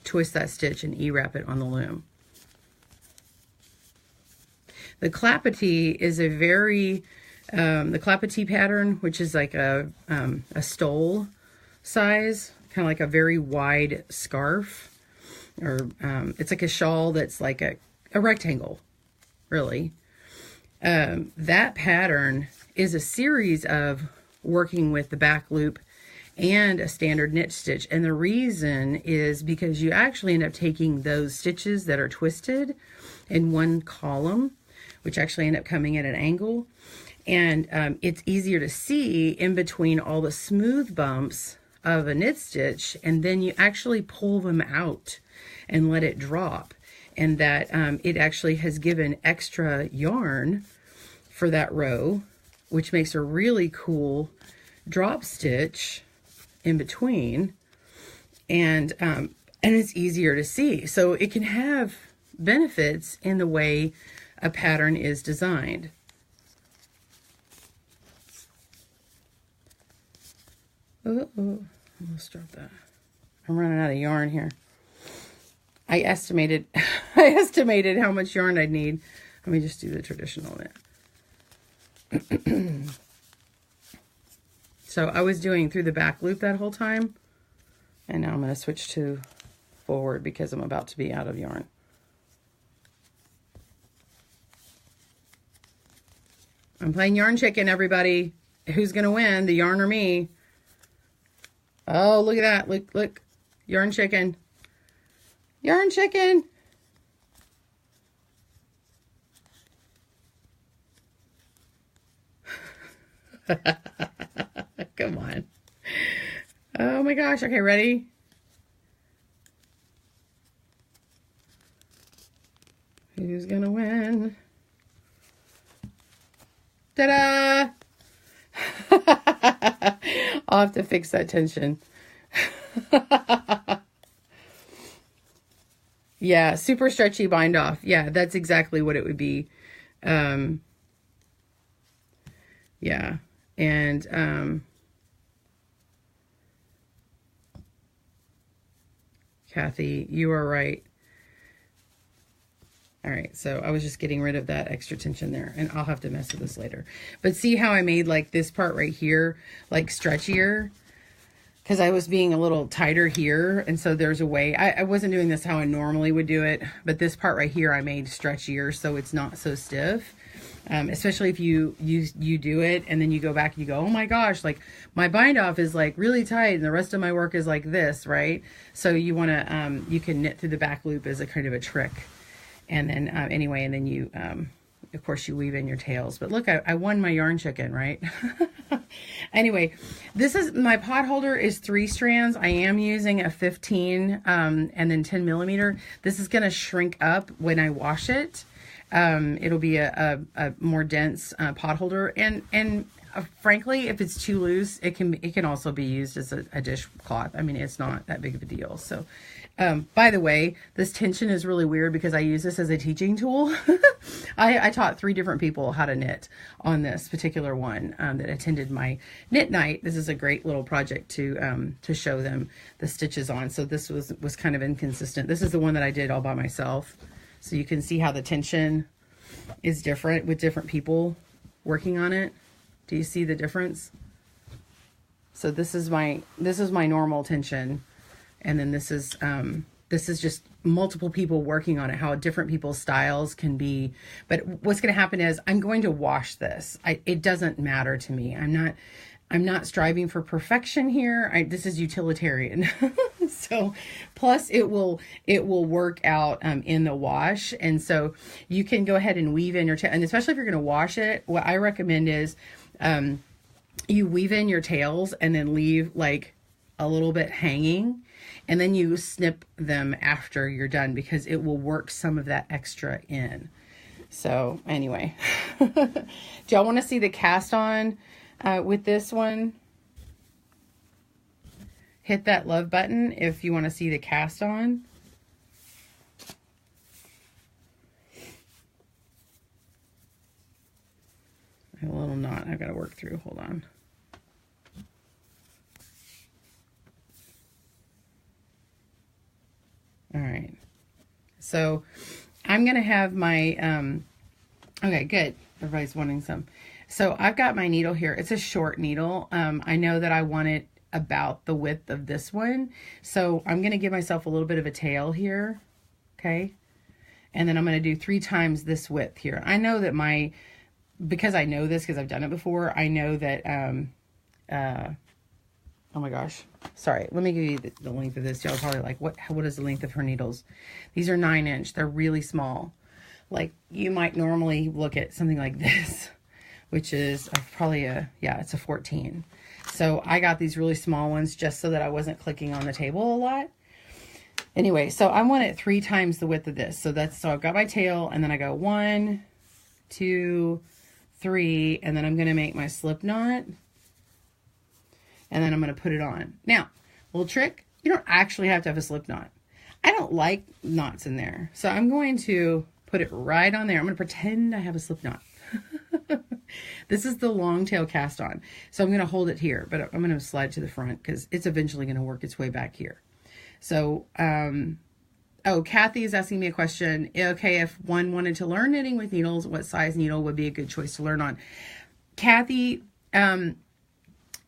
twist that stitch and E-wrap it on the loom. The clapetee is a very the clapetee pattern, which is like a stole size, kind of like a very wide scarf, or it's like a shawl that's like a rectangle, really. That pattern is a series of working with the back loop and a standard knit stitch. And the reason is because you actually end up taking those stitches that are twisted in one column, which actually end up coming at an angle. And it's easier to see in between all the smooth bumps of a knit stitch, and then you actually pull them out and let it drop. And that it actually has given extra yarn for that row, which makes a really cool drop stitch in between. And it's easier to see. So it can have benefits in the way a pattern is designed. Uh-oh, almost dropped that. I'm running out of yarn here. I estimated how much yarn I'd need. Let me just do the traditional knit. So I was doing through the back loop that whole time, and now I'm going to switch to forward because I'm about to be out of yarn. I'm playing yarn chicken, everybody. Who's going to win, the yarn or me? Oh, look at that. Look. Yarn chicken. Yarn chicken. Come on. Oh my gosh. Okay, ready? Who's gonna win? Ta-da! I'll have to fix that tension. Yeah, super stretchy bind off. Yeah, that's exactly what it would be. Yeah. And, Kathy, you are right. All right, so I was just getting rid of that extra tension there, and I'll have to mess with this later. But see how I made like this part right here, like stretchier? Because I was being a little tighter here, and so there's a way. I wasn't doing this how I normally would do it, but this part right here I made stretchier so it's not so stiff. Especially if you do it and then you go back and you go, oh my gosh, like my bind off is like really tight and the rest of my work is like this, right? So you want to, you can knit through the back loop as a kind of a trick. And then anyway, and then you, of course you weave in your tails. But look, I won my yarn chicken, right? Anyway, this is, my potholder is 3 strands. I am using a 15 and then 10 millimeter. This is going to shrink up when I wash it. It'll be a more dense potholder, and frankly, if it's too loose, it can also be used as a dishcloth. I mean, it's not that big of a deal. So, by the way, this tension is really weird because I use this as a teaching tool. I taught 3 different people how to knit on this particular one that attended my knit night. This is a great little project to show them the stitches on. So this was kind of inconsistent. This is the one that I did all by myself. So you can see how the tension is different with different people working on it. Do you see the difference? So this is my normal tension, and then this is just multiple people working on it, how different people's styles can be. But what's going to happen is I'm going to wash this. It doesn't matter to me. I'm not striving for perfection here. This is utilitarian. So plus it will work out in the wash. And so you can go ahead and weave in your tail, and especially if you're going to wash it, what I recommend is you weave in your tails and then leave like a little bit hanging, and then you snip them after you're done because it will work some of that extra in. So anyway, do y'all want to see the cast on with this one? Hit that love button if you want to see the cast on. I have a little knot I've got to work through. Hold on. All right. So I'm going to have my, okay, good. Everybody's wanting some. So I've got my needle here. It's a short needle. I know that I want it about the width of this one. So I'm going to give myself a little bit of a tail here. Okay. And then I'm going to do 3 times this width here. I know that because I know this, because I've done it before, I know that, oh my gosh, sorry. Let me give you the length of this. Y'all probably like, what is the length of her needles? These are 9-inch. They're really small. Like you might normally look at something like this, which is probably it's a 14. So I got these really small ones just so that I wasn't clicking on the table a lot. Anyway, so I want it 3 times the width of this. So I've got my tail, and then I go 1, 2, 3, and then I'm going to make my slip knot, and then I'm going to put it on. Now, little trick, you don't actually have to have a slip knot. I don't like knots in there. So I'm going to put it right on there. I'm going to pretend I have a slip knot. This is the long tail cast on. So I'm going to hold it here, but I'm going to slide to the front because it's eventually going to work its way back here. So, oh, Kathy is asking me a question. Okay, if one wanted to learn knitting with needles, what size needle would be a good choice to learn on? Kathy, in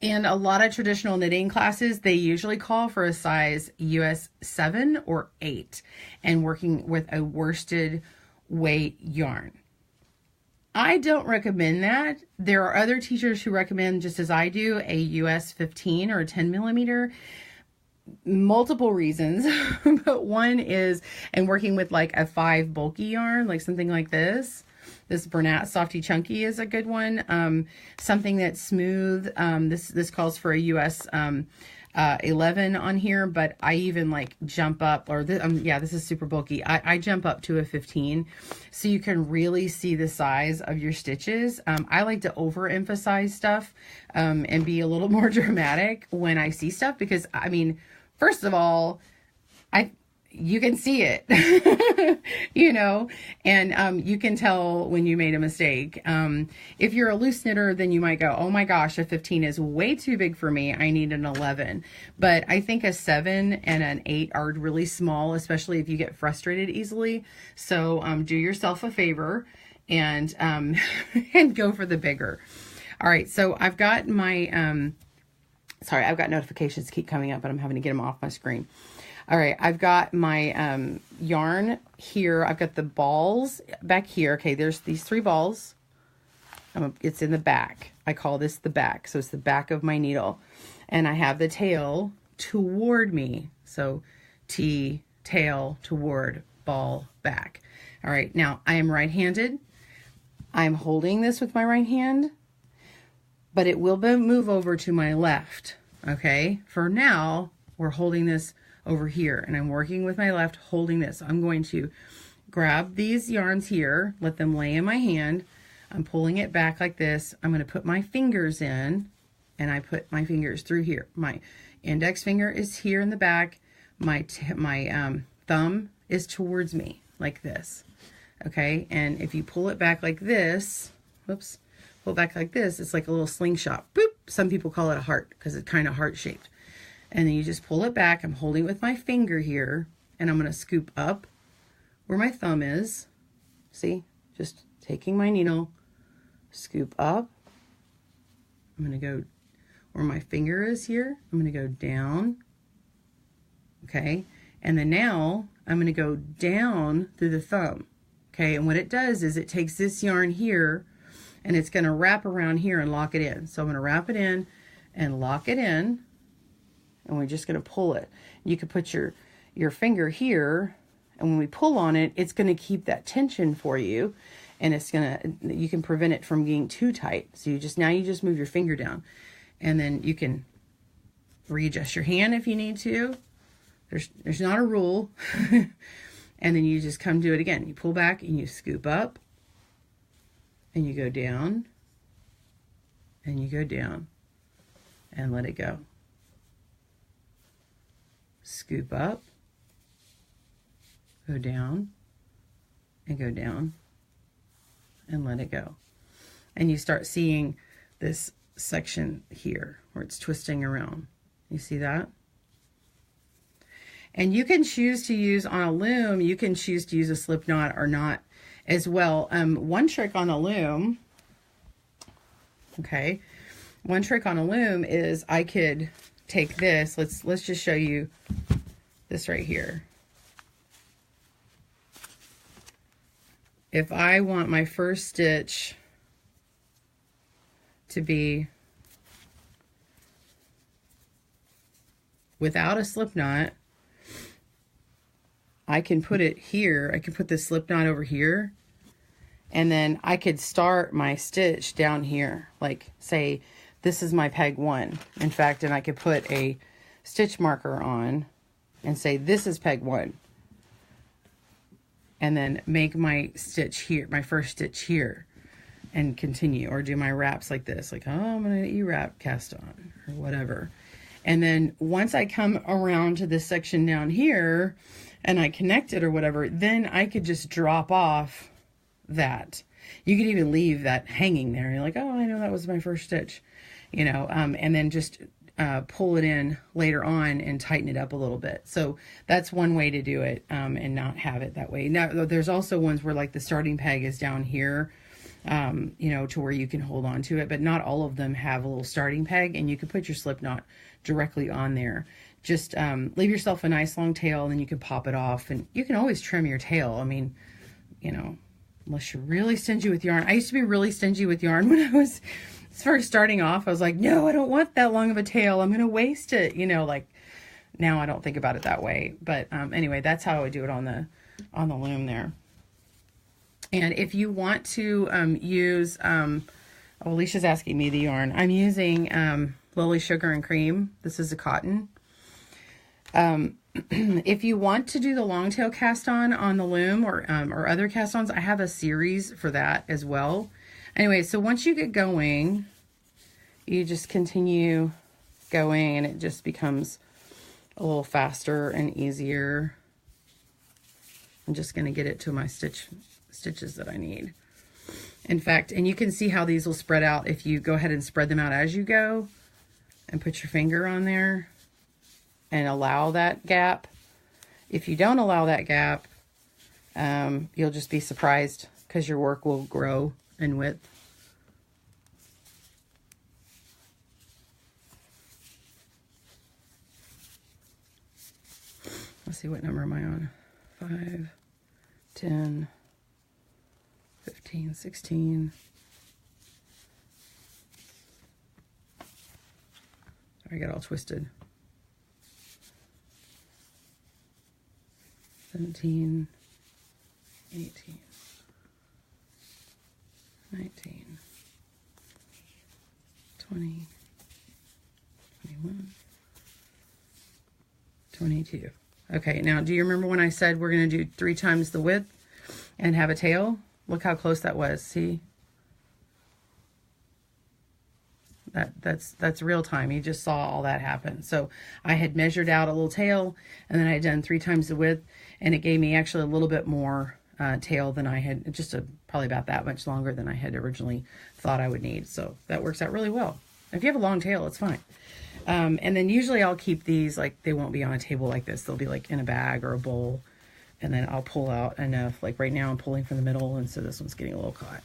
a lot of traditional knitting classes, they usually call for a size US 7 or 8 and working with a worsted weight yarn. I don't recommend that. There are other teachers who recommend, just as I do, a US 15 or a 10 millimeter. Multiple reasons, but one is, and working with like a 5 bulky yarn, like something like this. This Bernat Softy Chunky is a good one. Something that's smooth. This calls for a US 11 on here, but I even like jump up, or this is super bulky. I jump up to a 15 so you can really see the size of your stitches. I like to overemphasize stuff and be a little more dramatic when I see stuff, because I mean, first of all, you can see it, you know, and you can tell when you made a mistake. If you're a loose knitter, then you might go, oh my gosh, a 15 is way too big for me. I need an 11. But I think a 7 and an 8 are really small, especially if you get frustrated easily. So do yourself a favor and and go for the bigger. All right, so I've got my, sorry, I've got notifications keep coming up, but I'm having to get them off my screen. All right, I've got my yarn here. I've got the balls back here. Okay, there's these 3 balls. It's in the back. I call this the back. So it's the back of my needle. And I have the tail toward me. So T, tail, toward, ball, back. All right, now I am right-handed. I'm holding this with my right hand, but it will move over to my left. Okay, for now, we're holding this over here, and I'm working with my left, holding this. I'm going to grab these yarns here, let them lay in my hand. I'm pulling it back like this. I'm going to put my fingers in, and I put my fingers through here. My index finger is here in the back. My thumb is towards me like this. Okay, and if you pull it back like this, whoops, pull it back like this, it's like a little slingshot. Boop. Some people call it a heart because it's kind of heart-shaped. And then you just pull it back. I'm holding it with my finger here, and I'm going to scoop up where my thumb is. See, just taking my needle, scoop up. I'm going to go where my finger is here. I'm going to go down. Okay, and then now I'm going to go down through the thumb. Okay, and what it does is it takes this yarn here, and it's going to wrap around here and lock it in. So I'm going to wrap it in and lock it in. And we're just going to pull it. You could put your finger here, and when we pull on it, it's going to keep that tension for you, and it's going to, you can prevent it from getting too tight. So you just move your finger down, and then you can readjust your hand if you need to. There's not a rule. And then you just come to it again. You pull back and you scoop up, and you go down, and you go down, and let it go. Scoop up, go down, and go down, and let it go. And you start seeing this section here where it's twisting around. You see that? And you can choose to use on a loom, you can choose to use a slip knot or not as well. One trick on a loom, okay, one trick on a loom is I could take this, let's just show you this right here. If I want my first stitch to be without a slip knot, I can put it here. I can put the slip knot over here, and then I could start my stitch down here, like say this is my peg 1. In fact, and I could put a stitch marker on and say this is peg 1, and then make my stitch here, my first stitch here, and continue, or do my wraps like this, like, oh, I'm gonna E-wrap cast on or whatever. And then once I come around to this section down here and I connect it or whatever, then I could just drop off that. You could even leave that hanging there. You're like, oh, I know that was my first stitch, you know, and then just pull it in later on and tighten it up a little bit. So that's one way to do it, and not have it that way. Now, there's also ones where like the starting peg is down here, you know, to where you can hold on to it, but not all of them have a little starting peg, and you can put your slip knot directly on there. Just leave yourself a nice long tail, and then you can pop it off, and you can always trim your tail. I mean, you know, unless you're really stingy with yarn. I used to be really stingy with yarn when I was first starting off. I was like, no, I don't want that long of a tail. I'm going to waste it. You know, like now I don't think about it that way. But anyway, that's how I would do it on the loom there. And if you want to use, oh, Alicia's asking me the yarn. I'm using Lily Sugar and Cream. This is a cotton. If you want to do the long tail cast on the loom or other cast ons, I have a series for that as well. Anyway, so once you get going, you just continue going, and it just becomes a little faster and easier. I'm just going to get it to my stitches that I need. In fact, and you can see how these will spread out if you go ahead and spread them out as you go and put your finger on there and allow that gap. If you don't allow that gap, you'll just be surprised because your work will grow in width. Let's see, what number am I on? 5, 10, 15, 16. I got all twisted. 17, 18, 19, 20, 21, 22. Okay, now do you remember when I said we're going to do 3 times the width and have a tail? Look how close that was. See? That's real time. You just saw all that happen. So I had measured out a little tail, and then I had done 3 times the width, and it gave me actually a little bit more tail than I had, just probably about that much longer than I had originally thought I would need. So that works out really well. If you have a long tail, it's fine. And then usually I'll keep these, like, they won't be on a table like this. They'll be like in a bag or a bowl, and then I'll pull out enough. Like right now I'm pulling from the middle, and so this one's getting a little caught.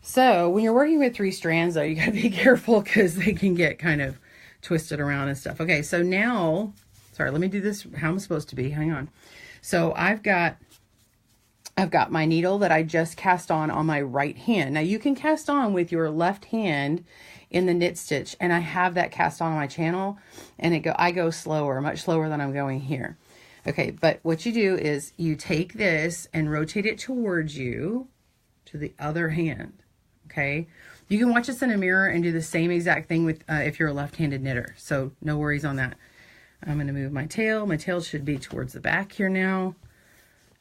So when you're working with 3 strands, though, you gotta be careful because they can get kind of twisted around and stuff. Okay, so now, sorry, let me do this how I'm supposed to be. Hang on. So I've got my needle that I just cast on my right hand. Now you can cast on with your left hand in the knit stitch, and I have that cast on my channel, and I go slower, much slower than I'm going here. Okay, but what you do is you take this and rotate it towards you to the other hand. Okay, you can watch this in a mirror and do the same exact thing with if you're a left-handed knitter, so no worries on that. I'm going to move my tail. My tail should be towards the back here now,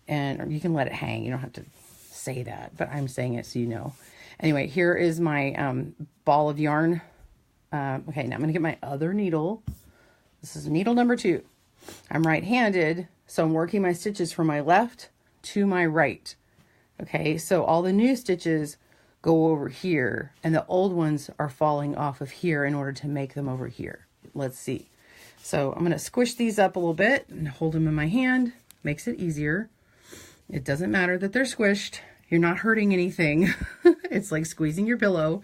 and you can let it hang. You don't have to say that, but I'm saying it so you know. Anyway, here is my ball of yarn. Okay, now I'm going to get my other needle. This is needle number 2. I'm right-handed, so I'm working my stitches from my left to my right. Okay, so all the new stitches go over here, and the old ones are falling off of here in order to make them over here. Let's see. So I'm going to squish these up a little bit and hold them in my hand. Makes it easier. It doesn't matter that they're squished. You're not hurting anything. It's like squeezing your pillow.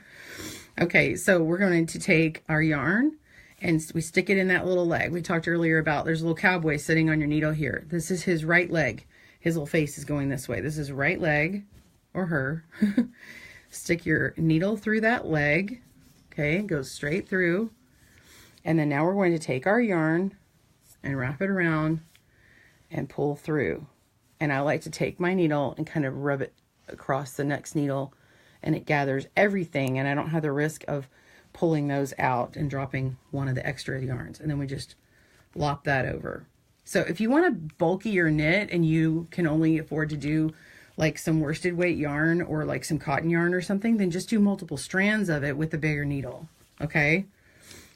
Okay, so we're going to take our yarn and we stick it in that little leg. We talked earlier about there's a little cowboy sitting on your needle here. This is his right leg. His little face is going this way. This is right leg, or her. Stick your needle through that leg. Okay, it goes straight through. And then now we're going to take our yarn and wrap it around and pull through. And I like to take my needle and kind of rub it across the next needle, and it gathers everything, and I don't have the risk of pulling those out and dropping one of the extra yarns. And then we just lop that over. So if you want to bulky your knit and you can only afford to do like some worsted weight yarn or like some cotton yarn or something, then just do multiple strands of it with a bigger needle. Okay.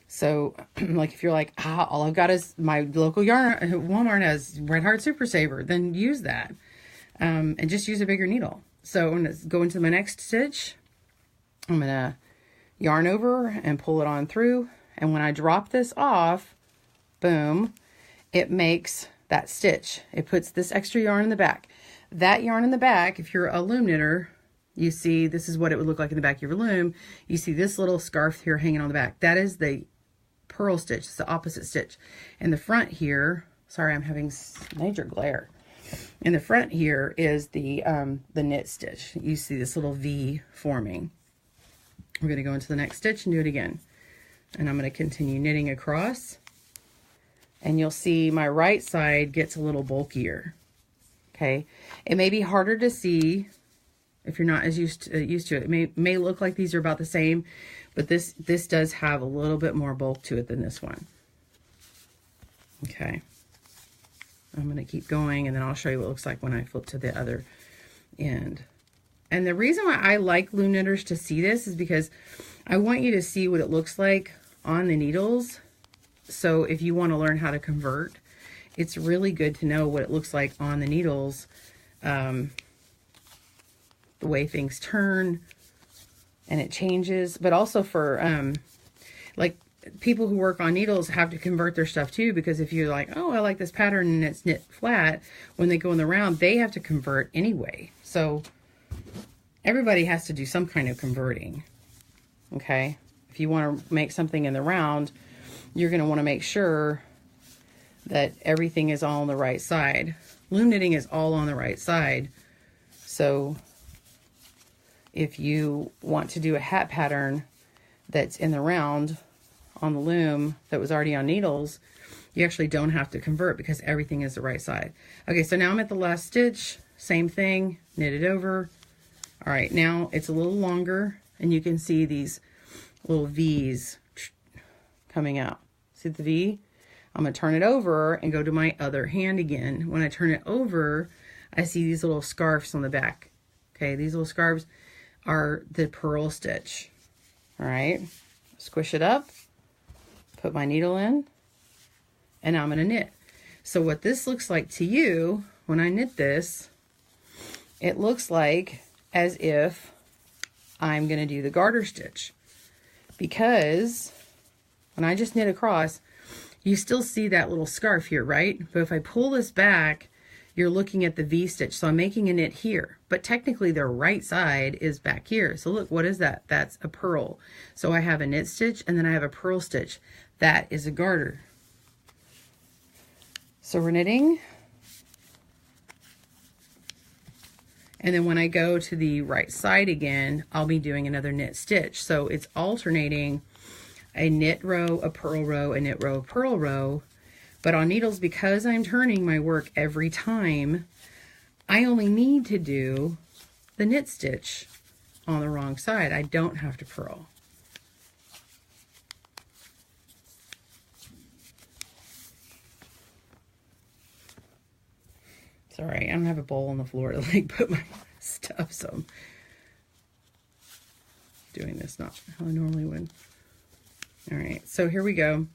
So like if you're like, all I've got is my local yarn, Walmart has Red Heart Super Saver, then use that. And just use a bigger needle. So I'm going to go into my next stitch. I'm going to yarn over and pull it on through. And when I drop this off, boom, it makes that stitch. It puts this extra yarn in the back. That yarn in the back, if you're a loom knitter, you see this is what it would look like in the back of your loom. You see this little scarf here hanging on the back. That is the purl stitch. It's the opposite stitch. In the front here, sorry, I'm having major glare. In the front here is the knit stitch. You see this little V forming. We're going to go into the next stitch and do it again. And I'm going to continue knitting across. And you'll see my right side gets a little bulkier. Okay. It may be harder to see if you're not as used to it. It may look like these are about the same, but this does have a little bit more bulk to it than this one. Okay. I'm going to keep going, and then I'll show you what it looks like when I flip to the other end. And the reason why I like loom knitters to see this is because I want you to see what it looks like on the needles. So if you want to learn how to convert it's really good to know what it looks like on the needles, the way things turn and it changes. But also for like people who work on needles have to convert their stuff too, because if you're like, oh, I like this pattern and it's knit flat, when they go in the round, they have to convert anyway. So everybody has to do some kind of converting. Okay, if you want to make something in the round, you're going to want to make sure that everything is all on the right side. Loom knitting is all on the right side. So if you want to do a hat pattern that's in the round on the loom that was already on needles, you actually don't have to convert because everything is the right side. Okay, so now I'm at the last stitch, same thing, knit it over. All right, now it's a little longer and you can see these little V's coming out. See the V? I'm going to turn it over and go to my other hand again. When I turn it over, I see these little scarves on the back. Okay, these little scarves are the Purl Stitch. All right, squish it up, put my needle in, and I'm going to knit. So what this looks like to you, when I knit this, it looks like as if I'm going to do the garter stitch. Because when I just knit across, you still see that little scarf here, right? But if I pull this back, you're looking at the V stitch. So I'm making a knit here, but technically the right side is back here. So look, what is that? That's a purl. So I have a knit stitch and then I have a purl stitch. That is a garter. So we're knitting. And then when I go to the right side again, I'll be doing another knit stitch. So it's alternating a knit row, a purl row, a knit row, a purl row. But on needles, because I'm turning my work every time, I only need to do the knit stitch on the wrong side. I don't have to purl. Sorry, I don't have a bowl on the floor to like put my stuff, so I'm doing this not how I normally would. All right, so here we go.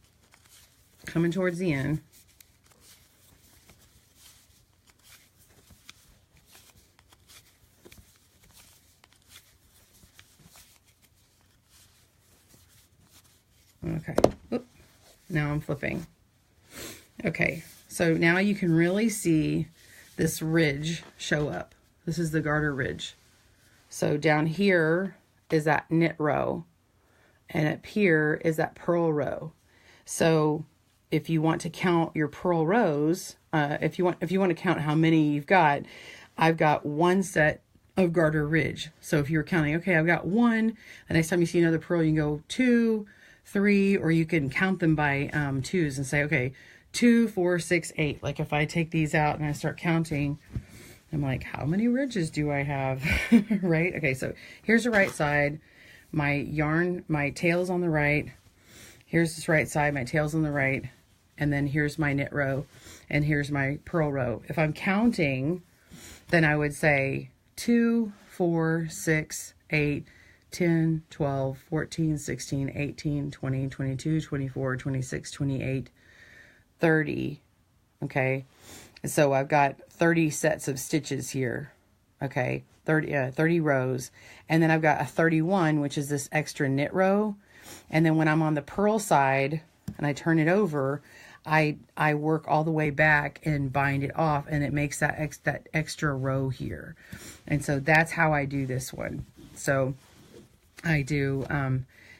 Coming towards the end. Okay, oop. Now I'm flipping. Okay, so now you can really see this ridge show up. This is the Garter Ridge. So down here is that knit row, and up here is that purl row. So if you want to count your purl rows, if you want to count how many you've got, I've got one set of Garter Ridge. So if you're counting, okay, I've got one, the next time you see another purl, you can go 2, 3, or you can count them by twos and say, okay, 2, 4, 6, 8. Like if I take these out and I start counting, I'm like, how many ridges do I have? Right? Okay, so here's the right side. My yarn, my tail's on the right. Here's this right side, my tail's on the right. And then here's my knit row, and here's my purl row. If I'm counting, then I would say 2, 4, 6, 8, 10, 12, 14, 16, 18, 20, 22, 24, 26, 28, 30. Okay, so I've got 30 sets of stitches here. Okay, 30 rows. And then I've got a 31, which is this extra knit row. And then when I'm on the purl side and I turn it over, I work all the way back and bind it off, and it makes that extra row here. And so that's how I do this one. So I do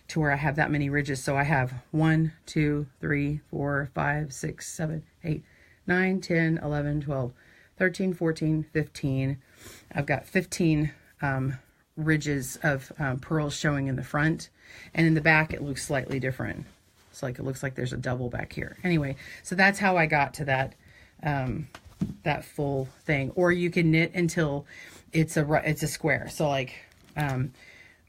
to where I have that many ridges. So I have 1, 2, 3, 4, 5, 6, 7, 8, 9, 10, 11, 12, 13, 14, 15. I've got 15 ridges of purls showing in the front, and in the back it looks slightly different. It's like it looks like there's a double back here. Anyway, so that's how I got to that that full thing. Or you can knit until it's a square. So like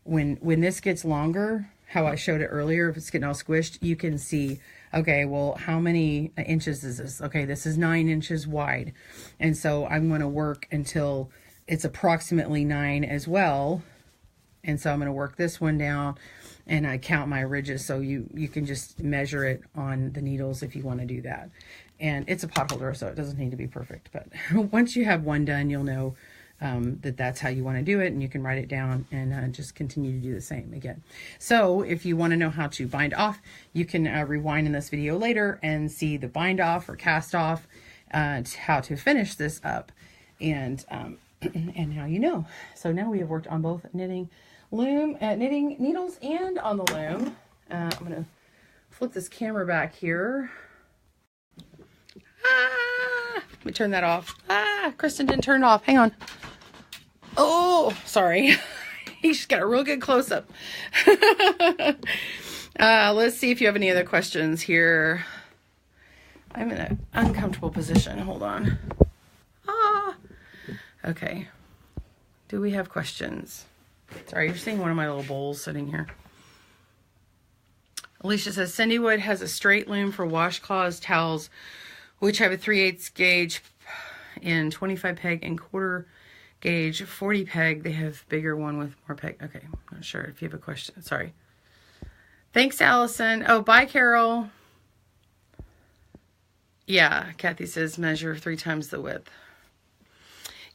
when this gets longer, how I showed it earlier, if it's getting all squished, you can see, okay, well, how many inches is this? Okay, this is 9 inches wide. And so I'm going to work until it's approximately 9 as well. And so I'm going to work this one down, and I count my ridges, so you can just measure it on the needles if you want to do that. And it's a potholder, so it doesn't need to be perfect, but once you have one done, you'll know that that's how you want to do it, and you can write it down and just continue to do the same again. So if you want to know how to bind off, you can rewind in this video later and see the bind off or cast off, how to finish this up, and now you know. So now we have worked on both knitting needles and on the loom. I'm going to flip this camera back here. Let me turn that off. Kristen didn't turn it off. Hang on. Oh, sorry. He's got a real good close-up. Let's see if you have any other questions here. I'm in an uncomfortable position. Hold on. Okay. Do we have questions? Sorry, you're seeing one of my little bowls sitting here. Alicia says, Cindy Wood has a straight loom for washcloths, towels, which have a 3/8 gauge in 25 peg and quarter gauge 40 peg. They have bigger one with more peg. Okay, I'm not sure if you have a question. Sorry. Thanks, Allison. Oh, bye, Carol. Yeah, Kathy says measure 3 times the width.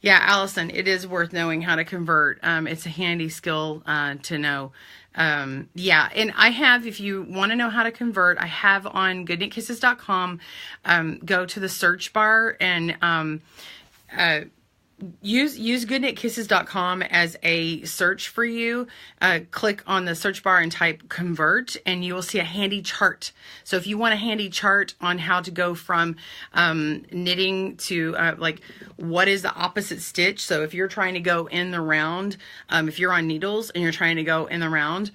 Yeah, Allison, it is worth knowing how to convert. It's a handy skill to know. Yeah, and I have, if you want to know how to convert, I have on goodknitKisses.com, go to the search bar and use goodknitKisses.com as a search for you. Click on the search bar and type convert, and you will see a handy chart. So if you want a handy chart on how to go from knitting to like what is the opposite stitch. So if you're trying to go in the round, if you're on needles and you're trying to go in the round,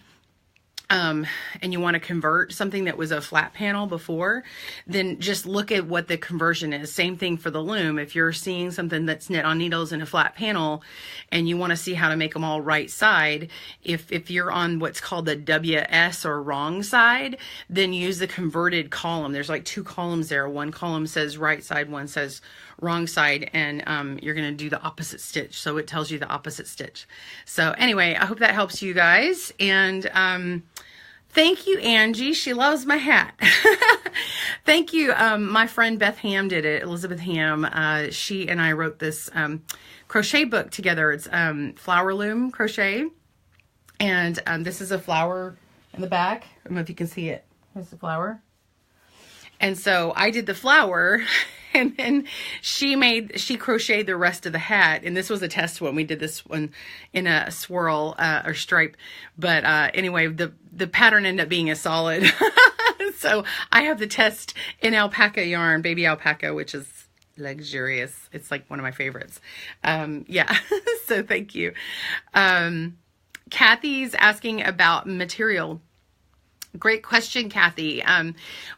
and you want to convert something that was a flat panel before, then just look at what the conversion is. Same thing for the loom. If you're seeing something that's knit on needles in a flat panel and you want to see how to make them all right side, if you're on what's called the WS or wrong side, then use the converted column. There's like 2 columns there. One column says right side, one says wrong side, and you're going to do the opposite stitch. So it tells you the opposite stitch. So anyway, I hope that helps you guys. And thank you, Angie. She loves my hat. Thank you. My friend Beth Ham did it. Elizabeth Ham. She and I wrote this crochet book together. It's flower loom crochet. And this is a flower in the back. I don't know if you can see it. Here's the flower. And so I did the flower, and then she crocheted the rest of the hat. And this was a test one. We did this one in a swirl or stripe. But anyway, the pattern ended up being a solid. So I have the test in alpaca yarn, baby alpaca, which is luxurious. It's like one of my favorites. Yeah, so thank you. Kathy's asking about material. Great question, Kathy.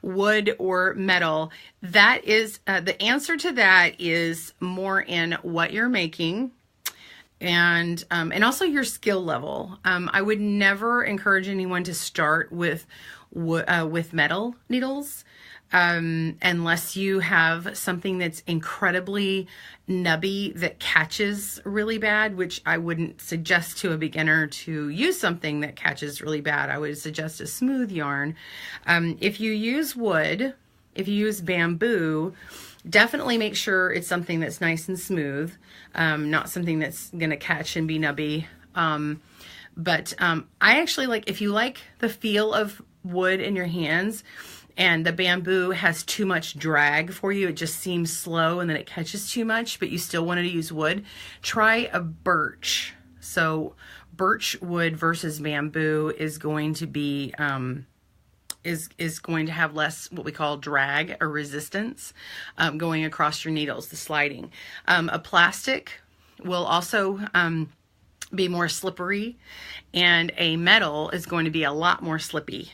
Wood or metal? That is, the answer to that is more in what you're making and also your skill level. I would never encourage anyone to start with metal needles. Unless you have something that's incredibly nubby that catches really bad, which I wouldn't suggest to a beginner to use something that catches really bad. I would suggest a smooth yarn. If you use wood, if you use bamboo, definitely make sure it's something that's nice and smooth, not something that's going to catch and be nubby. But I actually like, if you like the feel of wood in your hands, and the bamboo has too much drag for you, it just seems slow and then it catches too much, but you still wanted to use wood, try a birch. So birch wood versus bamboo is going to be, is going to have less what we call drag or resistance going across your needles, the sliding. A plastic will also be more slippery, and a metal is going to be a lot more slippy.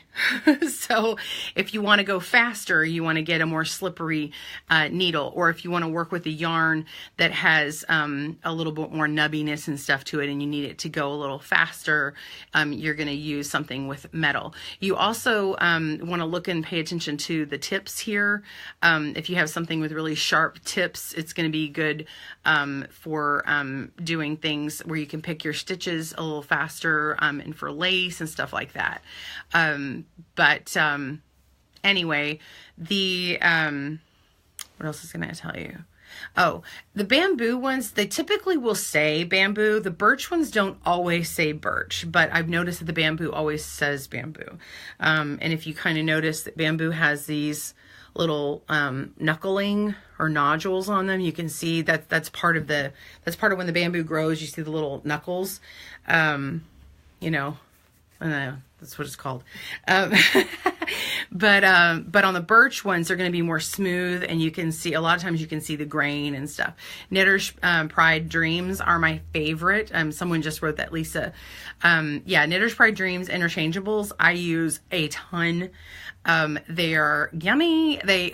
So if you want to go faster, you want to get a more slippery needle, or if you want to work with a yarn that has a little bit more nubbiness and stuff to it and you need it to go a little faster, you're going to use something with metal. You also want to look and pay attention to the tips here. If you have something with really sharp tips, it's going to be good for doing things where you can pick your your stitches a little faster, and for lace and stuff like that. Anyway, what else is going to tell you? Oh, the bamboo ones, they typically will say bamboo. The birch ones don't always say birch, but I've noticed that the bamboo always says bamboo. And if you kind of notice that bamboo has these little knuckling or nodules on them, you can see that that's part of when the bamboo grows. You see the little knuckles, you know, that's what it's called. But on the birch ones, they're going to be more smooth, and you can see, a lot of times you can see the grain and stuff. Knitter's Pride Dreams are my favorite. Someone just wrote that, Lisa. Yeah, Knitter's Pride Dreams interchangeables, I use a ton. They are yummy. They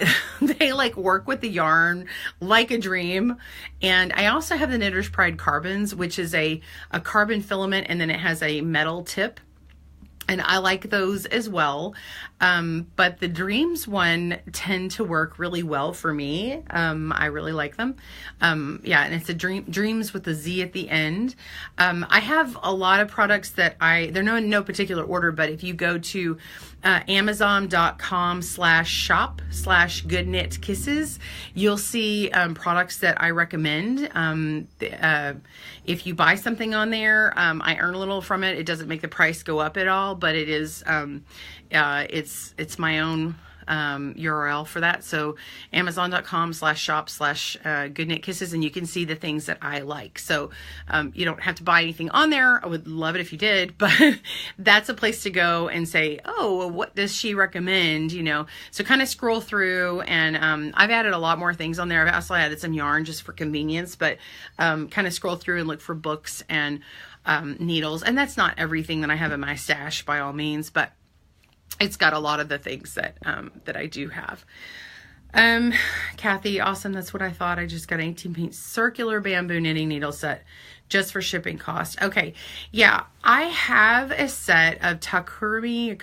like work with the yarn like a dream. And I also have the Knitter's Pride Carbons, which is a carbon filament, and then it has a metal tip. And I like those as well. But the Dreams one tend to work really well for me. I really like them. Yeah, and it's a Dreams with the Z at the end. I have a lot of products that they're in no particular order, but if you go to Amazon.com/shop/goodknitkisses, you'll see products that I recommend. If you buy something on there, I earn a little from it. It doesn't make the price go up at all, but it is, it's my own URL for that. So Amazon.com/shop/goodknitkisses, and you can see the things that I like. So you don't have to buy anything on there. I would love it if you did, but that's a place to go and say, oh, well, what does she recommend? You know, so kind of scroll through, and I've added a lot more things on there. I've also added some yarn just for convenience, but kind of scroll through and look for books and needles. And that's not everything that I have in my stash by all means, but it's got a lot of the things that I do have. Kathy, awesome. That's what I thought. I just got an 18-piece circular bamboo knitting needle set just for shipping cost. Okay. Yeah. I have a set of Takumi,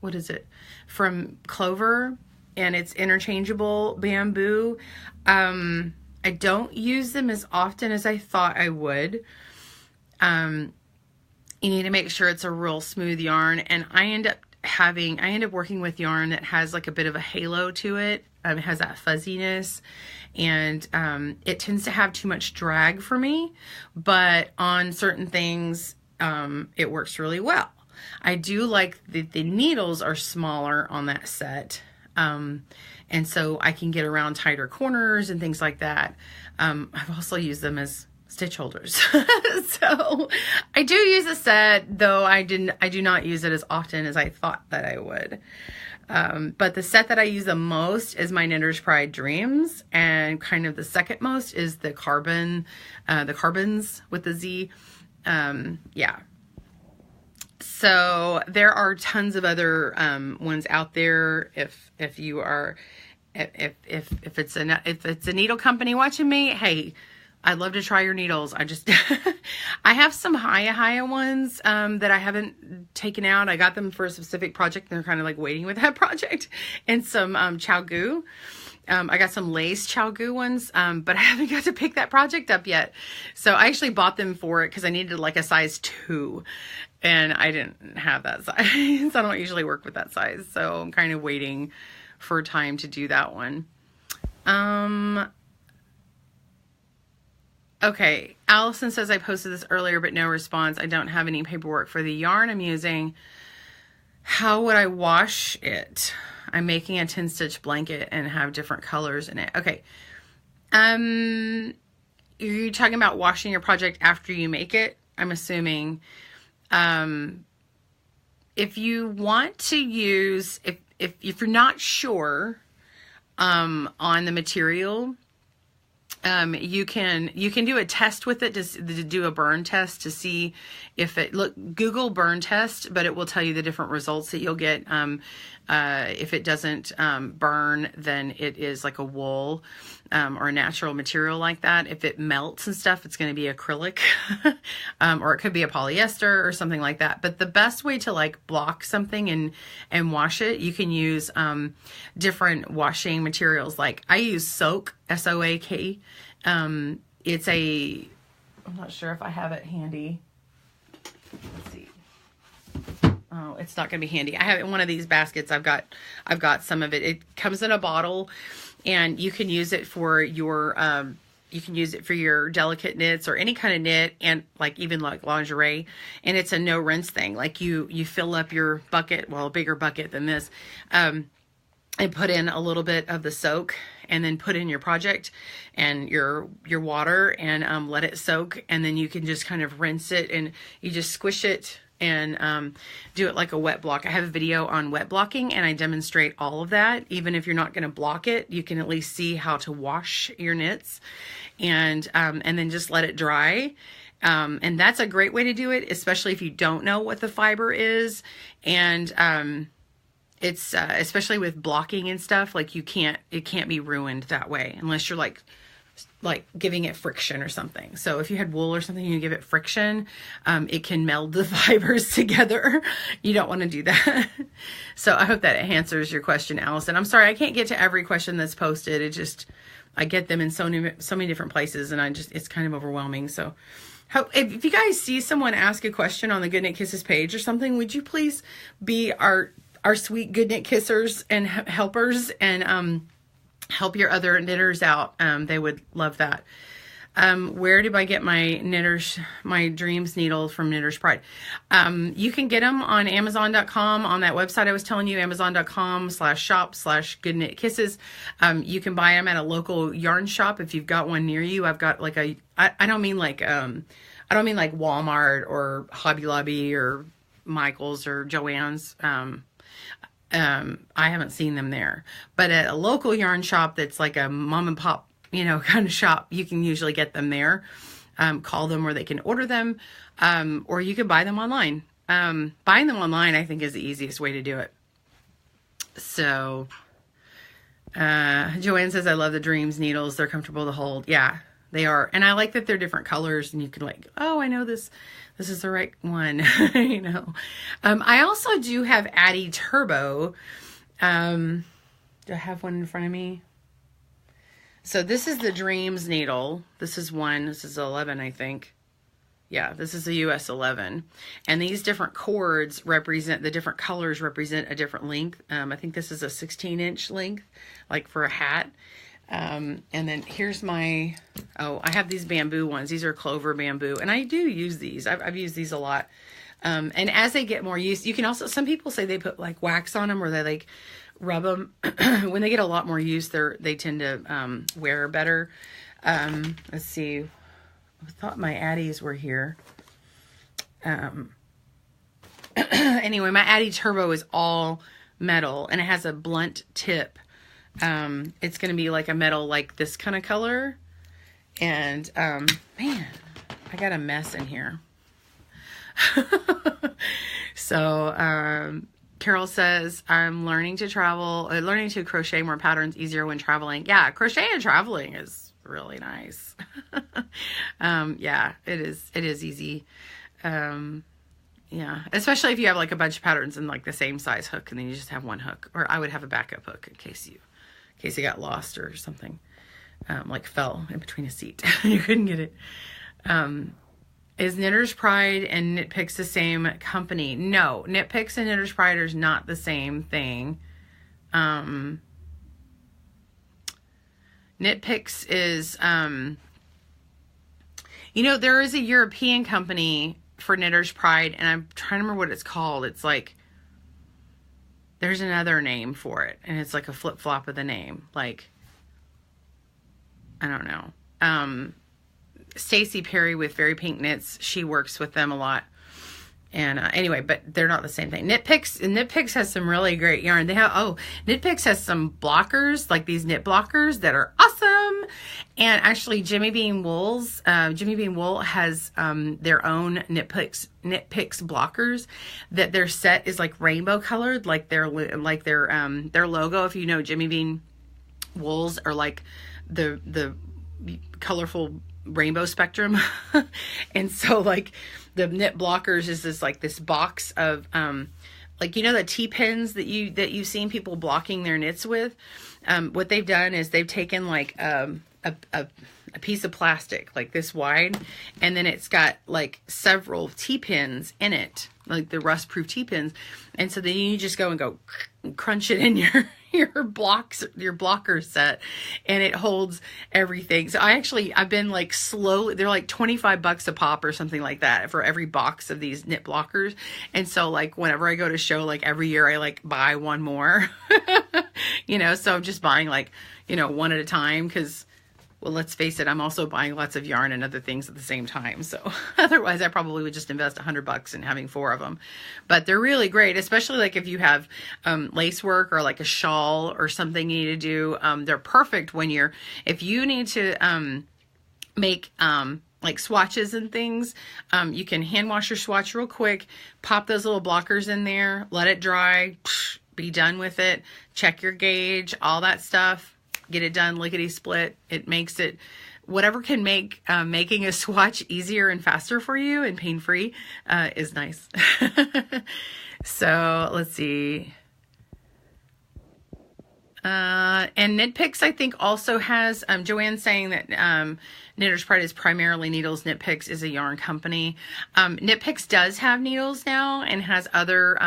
what is it? From Clover, and it's interchangeable bamboo. I don't use them as often as I thought I would. You need to make sure it's a real smooth yarn, and I end up working with yarn that has like a bit of a halo to it. It has that fuzziness, and it tends to have too much drag for me, but on certain things, it works really well. I do like that the needles are smaller on that set, and so I can get around tighter corners and things like that. I've also used them as stitch holders. So I do use a set, though I do not use it as often as I thought that I would. But the set that I use the most is my Knitter's Pride Dreams, and kind of the second most is the Carbons with the Z. Yeah. So there are tons of other ones out there. If it's a needle company watching me, hey, I'd love to try your needles. I have some Haya ones that I haven't taken out. I got them for a specific project, and they're kind of like waiting with that project. And some Chowgu. I got some lace Chowgu ones, but I haven't got to pick that project up yet. So I actually bought them for it because I needed like a size 2, and I didn't have that size. So I don't usually work with that size. So I'm kind of waiting for time to do that one. Okay, Allison says I posted this earlier, but no response. I don't have any paperwork for the yarn I'm using. How would I wash it? I'm making a 10-stitch blanket and have different colors in it. Okay. Are you talking about washing your project after you make it? I'm assuming. If you want to use, if you're not sure on the material, you can do a test with it, to do a burn test to see if Google burn test, but it will tell you the different results that you'll get. If it doesn't burn, then it is like a wool or a natural material like that. If it melts and stuff, it's going to be acrylic or it could be a polyester or something like that. But the best way to like block something and wash it, you can use different washing materials. Like I use Soak, S-O-A-K. It's a I'm not sure if I have it handy. Let's see. Oh, it's not going to be handy. I have it in one of these baskets. I've got some of it. It comes in a bottle, and you can use it for your delicate knits or any kind of knit, and like even like lingerie. And it's a no rinse thing. Like you fill up your bucket, well, a bigger bucket than this, and put in a little bit of the soak, and then put in your project and your water, and let it soak, and then you can just kind of rinse it, and you just squish it and do it like a wet block. I have a video on wet blocking, and I demonstrate all of that. Even if you're not going to block it, you can at least see how to wash your knits, and then just let it dry. And that's a great way to do it, especially if you don't know what the fiber is. And it's especially with blocking and stuff, like it can't be ruined that way unless you're like giving it friction or something. So if you had wool or something, you give it friction, it can meld the fibers together. You don't want to do that. So I hope that answers your question, Allison. I'm sorry I can't get to every question that's posted. I get them in so many different places, and it's kind of overwhelming. So if you guys see someone ask a question on the Good Knit Kisses page or something, would you please be our sweet Good Knit Kissers and helpers, and help your other knitters out. They would love that. Where do I get my dreams needles from Knitter's Pride? You can get them on Amazon.com, on that website I was telling you, Amazon.com/shop/goodknitkisses. You can buy them at a local yarn shop if you've got one near you. I've got like I don't mean like Walmart or Hobby Lobby or Michael's or Joann's. I haven't seen them there, but at a local yarn shop that's like a mom and pop, kind of shop, you can usually get them there. Call them, or they can order them, or you can buy them online. Buying them online, I think, is the easiest way to do it. So, Joanne says, I love the Dreams needles. They're comfortable to hold. Yeah, they are. And I like that they're different colors, and you can I know this is the right one. I also do have Addy Turbo. Do I have one in front of me? So this is the Dreams needle. This is 1. This is 11, I think. Yeah, this is a US 11. And these different cords the different colors represent a different length. I think this is a 16-inch length, like for a hat. And then here's I have these bamboo ones. These are clover bamboo, and I do use these. I've used these a lot. And as they get more use, you can also, some people say they put like wax on them, or they like rub them. When they get a lot more use, they tend to wear better. Let's see. I thought my Addies were here. Anyway, my Addy Turbo is all metal, and it has a blunt tip. It's going to be like a metal, like this kind of color. And, man, I got a mess in here. So, Carol says, I'm learning to crochet more patterns easier when traveling. Yeah, crochet and traveling is really nice. Yeah, it is easy. Yeah, especially if you have like a bunch of patterns in like the same size hook, and then you just have one hook, or I would have a backup hook in case you got lost or something, like fell in between a seat. You couldn't get it. Is Knitter's Pride and Knit Picks the same company? No, Knit Picks and Knitter's Pride are not the same thing. Knit Picks is, there is a European company for Knitter's Pride, and I'm trying to remember what it's called. It's like, there's another name for it, and it's like a flip-flop of the name. Like, I don't know. Stacy Perry with Very Pink Knits, she works with them a lot. And anyway, but they're not the same thing. Knit Picks has some really great yarn. Knit Picks has some blockers, like these knit blockers that are awesome. And actually, Jimmy Bean Wool has their own Knit Picks blockers that their set is like rainbow colored, like their logo. If you know, Jimmy Bean Wools are like the colorful rainbow spectrum. And so like the knit blockers is this box of the T-pins that you've seen people blocking their knits with. What they've done is they've taken like a a piece of plastic like this wide, and then it's got like several T-pins in it, like the rust-proof T-pins. And so then you just go and go crunch it in your blocker set, and it holds everything. So I've been like slowly, they're like $25 a pop or something like that for every box of these knit blockers. And so like whenever I go to show, like every year I like buy one more, so I'm just buying like, one at a time, because, well, let's face it, I'm also buying lots of yarn and other things at the same time. So otherwise I probably would just invest $100 in having 4 of them. But they're really great, especially like if you have lace work or like a shawl or something you need to do. They're perfect if you need to make like swatches and things. You can hand wash your swatch real quick, pop those little blockers in there, let it dry, be done with it, check your gauge, all that stuff. Get it done lickety split. It makes it, whatever can make making a swatch easier and faster for you and pain-free is nice. So let's see. And Knit Picks, I think, also has, Joanne saying that Knitter's Pride is primarily needles. Knit Picks is a yarn company. Knit Picks does have needles now and has other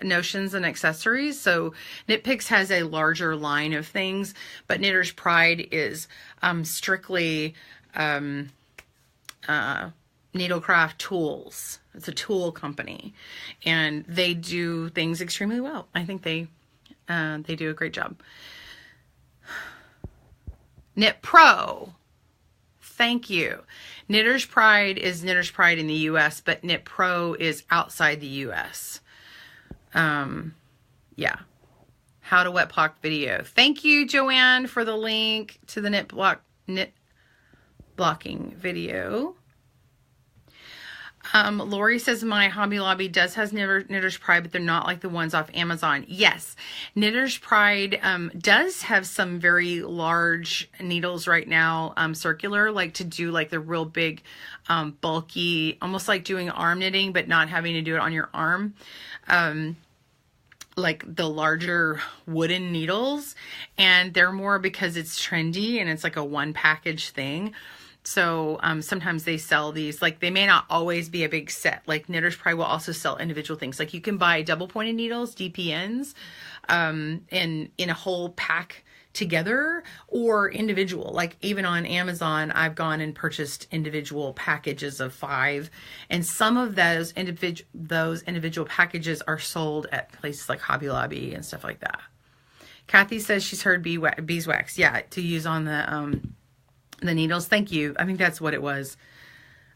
notions and accessories. So Knit Picks has a larger line of things, but Knitter's Pride is strictly needlecraft tools. It's a tool company, and they do things extremely well. I think they do a great job. Knit Pro. Thank you. Knitter's Pride is Knitter's Pride in the US, but Knit Pro is outside the US. Yeah. How to wet block video. Thank you, Joanne, for the link to the knit blocking video. Lori says, my Hobby Lobby does has Knitter's Pride, but they're not like the ones off Amazon. Yes, Knitter's Pride does have some very large needles right now, circular, like to do like the real big, bulky, almost like doing arm knitting, but not having to do it on your arm. Like the larger wooden needles, and they're more because it's trendy and it's like a one package thing. So sometimes they sell these, like they may not always be a big set. Like Knitter's Pride will also sell individual things. Like you can buy double pointed needles, DPNs, in a whole pack together, or individual. Like even on Amazon, I've gone and purchased individual packages of 5, and some of those individual packages are sold at places like Hobby Lobby and stuff like that. Kathy says she's heard beeswax, yeah, to use on the needles. Thank you. I think that's what it was.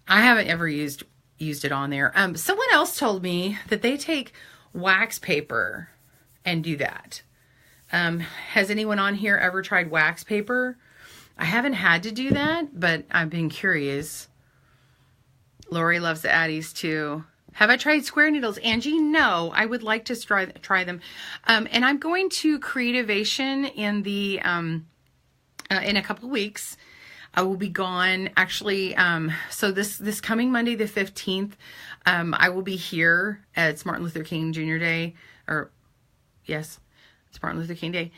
I haven't ever used it on there. Someone else told me that they take wax paper and do that. Has anyone on here ever tried wax paper? I haven't had to do that, but I've been curious. Lori loves the Addies too. Have I tried square needles, Angie? No, I would like to try them. And I'm going to Creativation in a couple of weeks. I will be gone actually. So this coming Monday, the 15th, I will be here at Martin Luther King Jr. Day, or yes, it's Martin Luther King Day.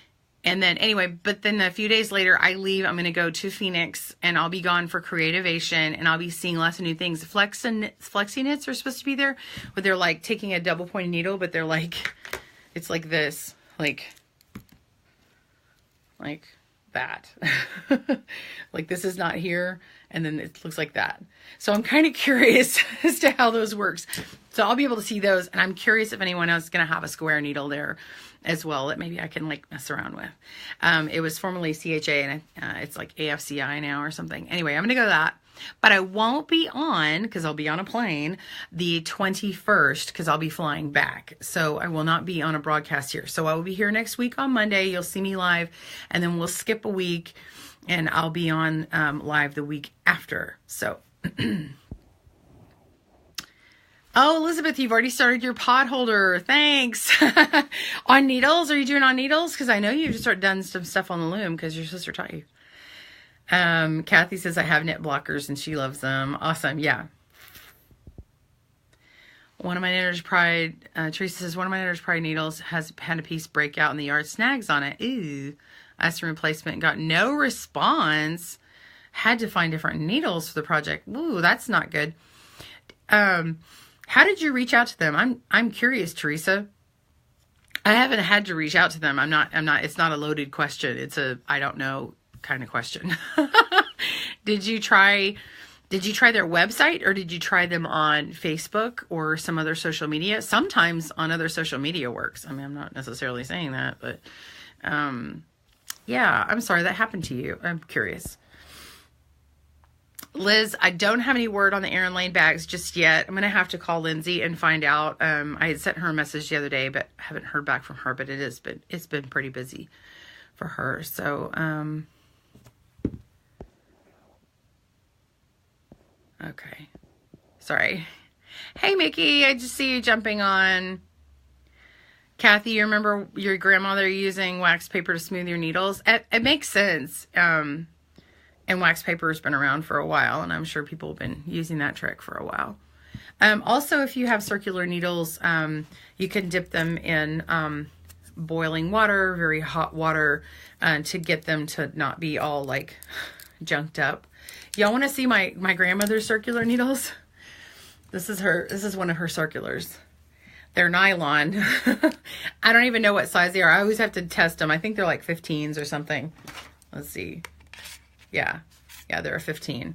And then anyway, but then a few days later I leave. I'm going to go to Phoenix, and I'll be gone for Creativation, and I'll be seeing lots of new things. Flexi knits are supposed to be there, but they're like taking a double pointed needle, but they're like, it's like this, like that. Like this is not here, and then it looks like that. So I'm kind of curious as to how those works. So I'll be able to see those, and I'm curious if anyone else is going to have a square needle there as well that maybe I can like mess around with. It was formerly CHA, and it's like AFCI now or something. Anyway, I'm going to go to that. But I won't be on, because I'll be on a plane, the 21st, because I'll be flying back. So I will not be on a broadcast here. So I will be here next week on Monday. You'll see me live, and then we'll skip a week, and I'll be on live the week after. So, oh, Elizabeth, you've already started your Potholder. Thanks. On needles? Are you doing on needles? Because I know you've just done some stuff on the loom because your sister taught you. Kathy says, I have knit blockers and she loves them. Awesome. Yeah. One of my Knitter's Pride, Teresa says, one of my Knitter's Pride needles has had a piece break out in the yard, snags on it. Ooh. Asked for replacement, got no response. had to find different needles for the project. Ooh, that's not good. How did you reach out to them? I'm curious, Teresa. I haven't had to reach out to them. I'm not, it's not a loaded question. It's a, I don't know kind of question. Did you try their website, or did you try them on Facebook or some other social media? Sometimes on other social media works. I mean, I'm not necessarily saying that, but, yeah, I'm sorry that happened to you. I'm curious. Liz, I don't have any word on the Erin Lane bags just yet. I'm going to have to call Lindsay and find out. I had sent her a message the other day, but haven't heard back from her, but it's been pretty busy for her. So, okay. Sorry. Hey, Mickey, I just see you jumping on. Kathy, you remember your grandmother using wax paper to smooth your needles? It makes sense. And wax paper has been around for a while, and I'm sure people have been using that trick for a while. Also, if you have circular needles, you can dip them in boiling water, very hot water, to get them to not be all like junked up. Y'all want to see my grandmother's circular needles? This is one of her circulars. They're nylon. I don't even know what size they are. I always have to test them. I think they're like 15s or something. Let's see. Yeah, they're a 15.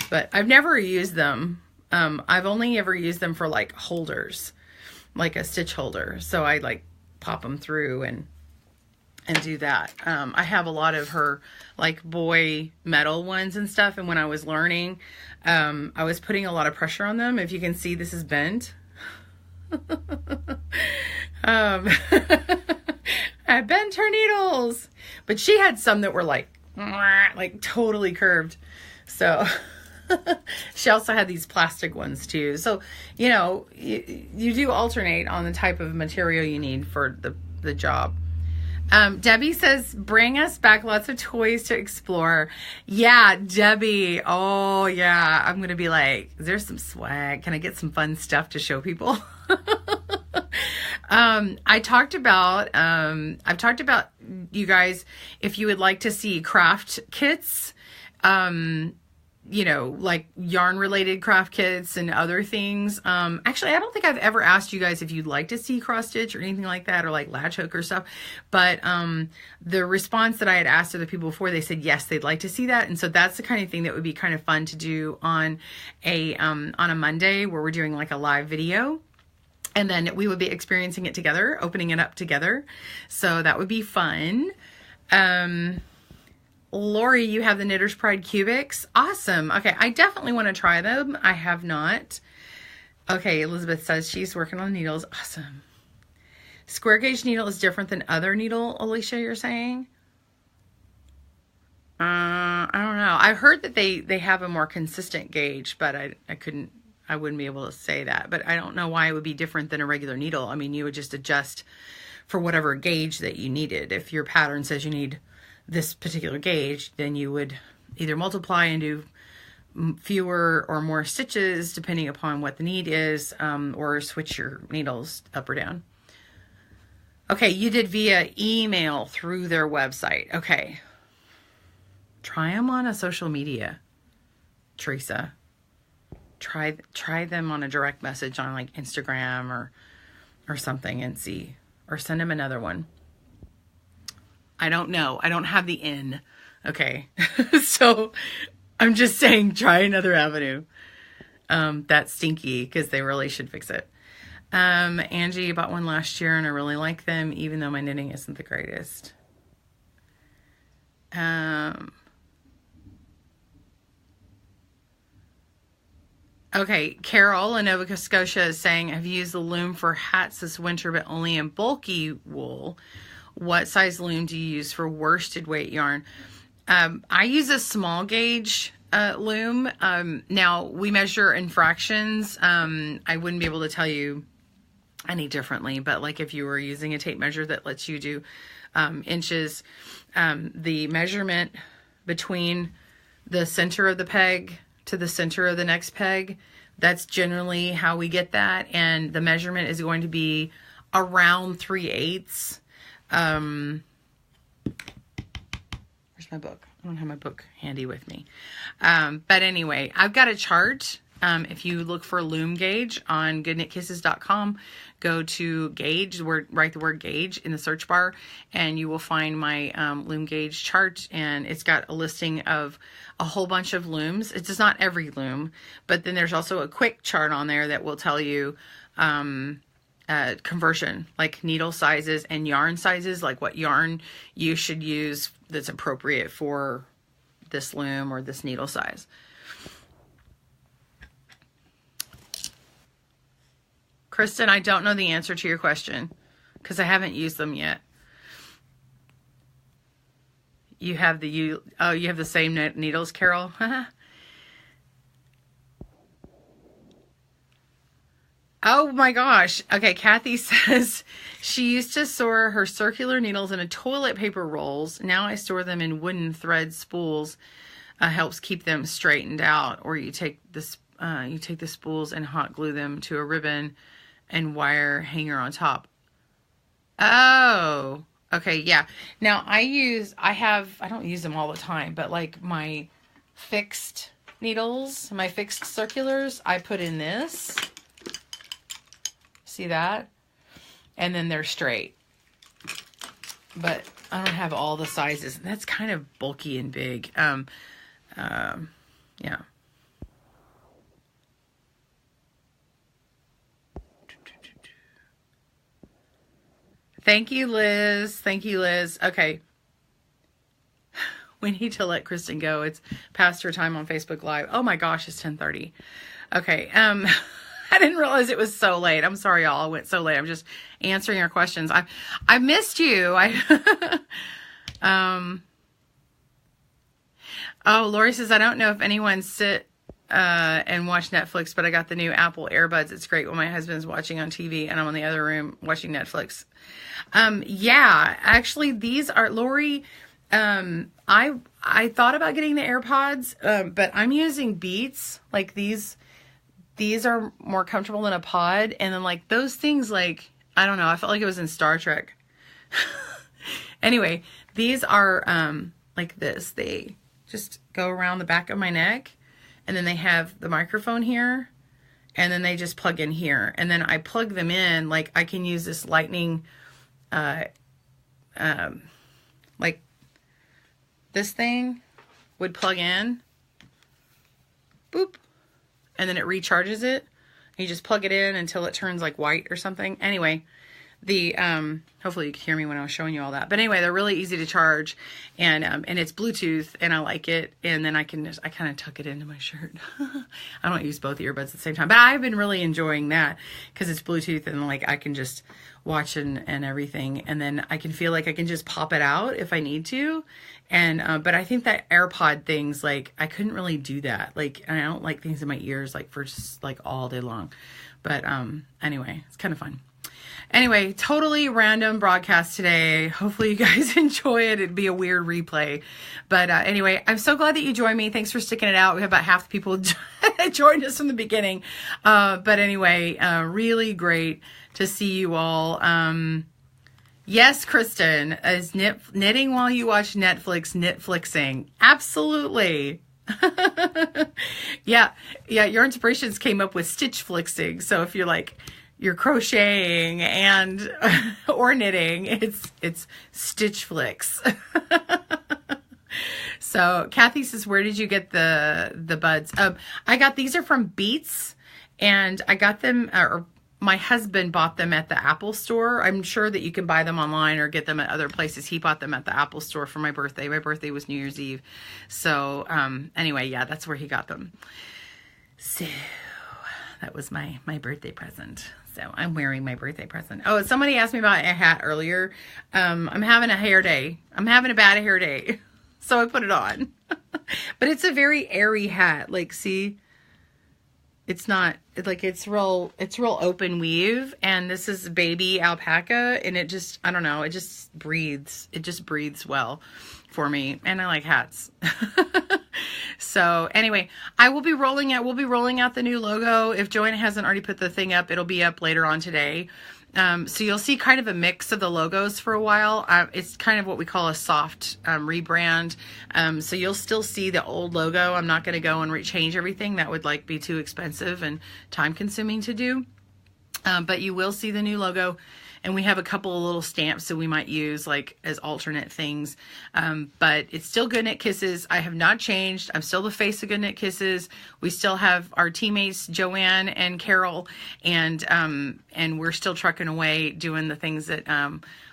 But I've never used them. I've only ever used them for like holders, like a stitch holder. So I like pop them through and do that. I have a lot of her like boy metal ones and stuff. And when I was learning, I was putting a lot of pressure on them. If you can see, this is bent. I bent her needles, but she had some that were like totally curved. So she also had these plastic ones too. So, you know, you do alternate on the type of material you need for the job. Debbie says, bring us back lots of toys to explore. Yeah, Debbie. Oh yeah. I'm going to be like, there's some swag. Can I get some fun stuff to show people? I've talked about you guys, if you would like to see craft kits, you know, like yarn related craft kits and other things. Actually, I don't think I've ever asked you guys if you'd like to see cross stitch or anything like that, or like latch hook or stuff. But, the response that I had asked other people before, they said, yes, they'd like to see that. And so that's the kind of thing that would be kind of fun to do on a Monday, where we're doing like a live video. And then we would be experiencing it together, opening it up together. So that would be fun. Lori, you have the Knitter's Pride Cubics. Awesome. Okay, I definitely want to try them. I have not. Okay, Elizabeth says she's working on needles. Awesome. Square gauge needle is different than other needle, Alicia, you're saying? I don't know. I've heard that they have a more consistent gauge, but I wouldn't be able to say that, but I don't know why it would be different than a regular needle. I mean, you would just adjust for whatever gauge that you needed. If your pattern says you need this particular gauge, then you would either multiply and do fewer or more stitches depending upon what the need is, or switch your needles up or down. Okay, you did via email through their website. Okay. Try them on a social media, Teresa. Try them on a direct message on like Instagram or something and see, or send them another one. I don't know. I don't have the in. Okay. So I'm just saying, try another avenue. That's stinky because they really should fix it. Angie bought one last year and I really like them, even though my knitting isn't the greatest. Okay, Carol in Nova Scotia is saying, I've used the loom for hats this winter, but only in bulky wool. What size loom do you use for worsted weight yarn? I use a small gauge loom. Now, we measure in fractions. I wouldn't be able to tell you any differently, but like if you were using a tape measure that lets you do inches, the measurement between the center of the peg to the center of the next peg, that's generally how we get that. And the measurement is going to be around 3/8. Where's Where's my book? I don't have my book handy with me. But anyway, I've got a chart. If you look for Loom Gauge on goodknitkisses.com, go to Gauge, write the word Gauge in the search bar, and you will find my Loom Gauge chart. And it's got a listing of a whole bunch of looms. It's just not every loom, but then there's also a quick chart on there that will tell you conversion, like needle sizes and yarn sizes, like what yarn you should use that's appropriate for this loom or this needle size. Kristen, I don't know the answer to your question because I haven't used them yet. You have you have the same needles, Carol? Oh my gosh. Okay, Kathy says she used to store her circular needles in a toilet paper rolls. Now I store them in wooden thread spools. Helps keep them straightened out. Or you take the spools and hot glue them to a ribbon and wire hanger on top. Oh, okay, yeah. Now I don't use them all the time, but like my fixed needles, my fixed circulars, I put in this. See that? And then they're straight. But I don't have all the sizes. That's kind of bulky and big. Yeah. Thank you, Liz. Thank you, Liz. Okay. We need to let Kristen go. It's past her time on Facebook Live. Oh my gosh, it's 10:30. Okay. I didn't realize it was so late. I'm sorry, y'all. I went so late. I'm just answering your questions. I missed you. Oh, Lori says, I don't know if anyone sit and watch Netflix, but I got the new Apple Earbuds. It's great when my husband's watching on TV and I'm in the other room watching Netflix. Yeah, actually, these are, Lori, I thought about getting the AirPods, but I'm using Beats. Like these are more comfortable than a pod. And then like those things, like, I don't know. I felt like it was in Star Trek. Anyway, these are like this. They just go around the back of my neck. And then they have the microphone here. And then they just plug in here. And then I plug them in. Like I can use this lightning, like this thing would plug in. Boop. And then it recharges it. You just plug it in until it turns like white or something. Anyway, hopefully you can hear me when I was showing you all that. But anyway, they're really easy to charge, and it's Bluetooth, and I like it. And then I kind of tuck it into my shirt. I don't use both earbuds at the same time, but I've been really enjoying that because it's Bluetooth, and like I can just watch and everything, and then I can feel like I can just pop it out if I need to. And but I think that AirPod things, like I couldn't really do that. Like, and I don't like things in my ears like for just like all day long. But anyway, it's kind of fun. Anyway, totally random broadcast today. Hopefully you guys enjoy it. It'd be a weird replay. But anyway, I'm so glad that you joined me. Thanks for sticking it out. We have about half the people joined us from the beginning. But anyway, really great to see you all. Yes, Kristen, is knitting while you watch Netflix, Netflixing. Absolutely. Yeah, your inspirations came up with stitch flixing. So if you're crocheting and or knitting, it's stitch flicks. So Kathy says, where did you get the buds? These are from Beats, and I got them, or my husband bought them at the Apple store. I'm sure that you can buy them online or get them at other places. He bought them at the Apple store for my birthday. My birthday was New Year's Eve. So anyway, yeah, that's where he got them. So that was my birthday present. So I'm wearing my birthday present. Oh, somebody asked me about a hat earlier. I'm having a hair day. I'm having a bad hair day. So I put it on. But it's a very airy hat. Like, see? It's not like it's real open weave, and this is baby alpaca, and it just, I don't know, it just breathes. It just breathes well for me, and I like hats. So anyway, we'll be rolling out the new logo. If Joanna hasn't already put the thing up, it'll be up later on today. So you'll see kind of a mix of the logos for a while. It's kind of what we call a soft rebrand. So you'll still see the old logo. I'm not going to go and change everything. That would like be too expensive and time consuming to do. But you will see the new logo. And we have a couple of little stamps that we might use like as alternate things. But it's still Goodknit Kisses. I have not changed. I'm still the face of Goodknit Kisses. We still have our teammates, Joanne and Carol, and we're still trucking away doing the things that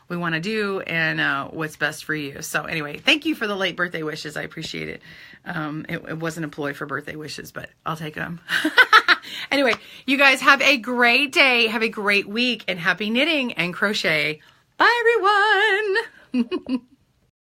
we want to do and what's best for you. So anyway, thank you for the late birthday wishes. I appreciate it. It wasn't a ploy for birthday wishes, but I'll take them. Anyway, you guys have a great day. Have a great week and happy knitting and crochet. Bye, everyone.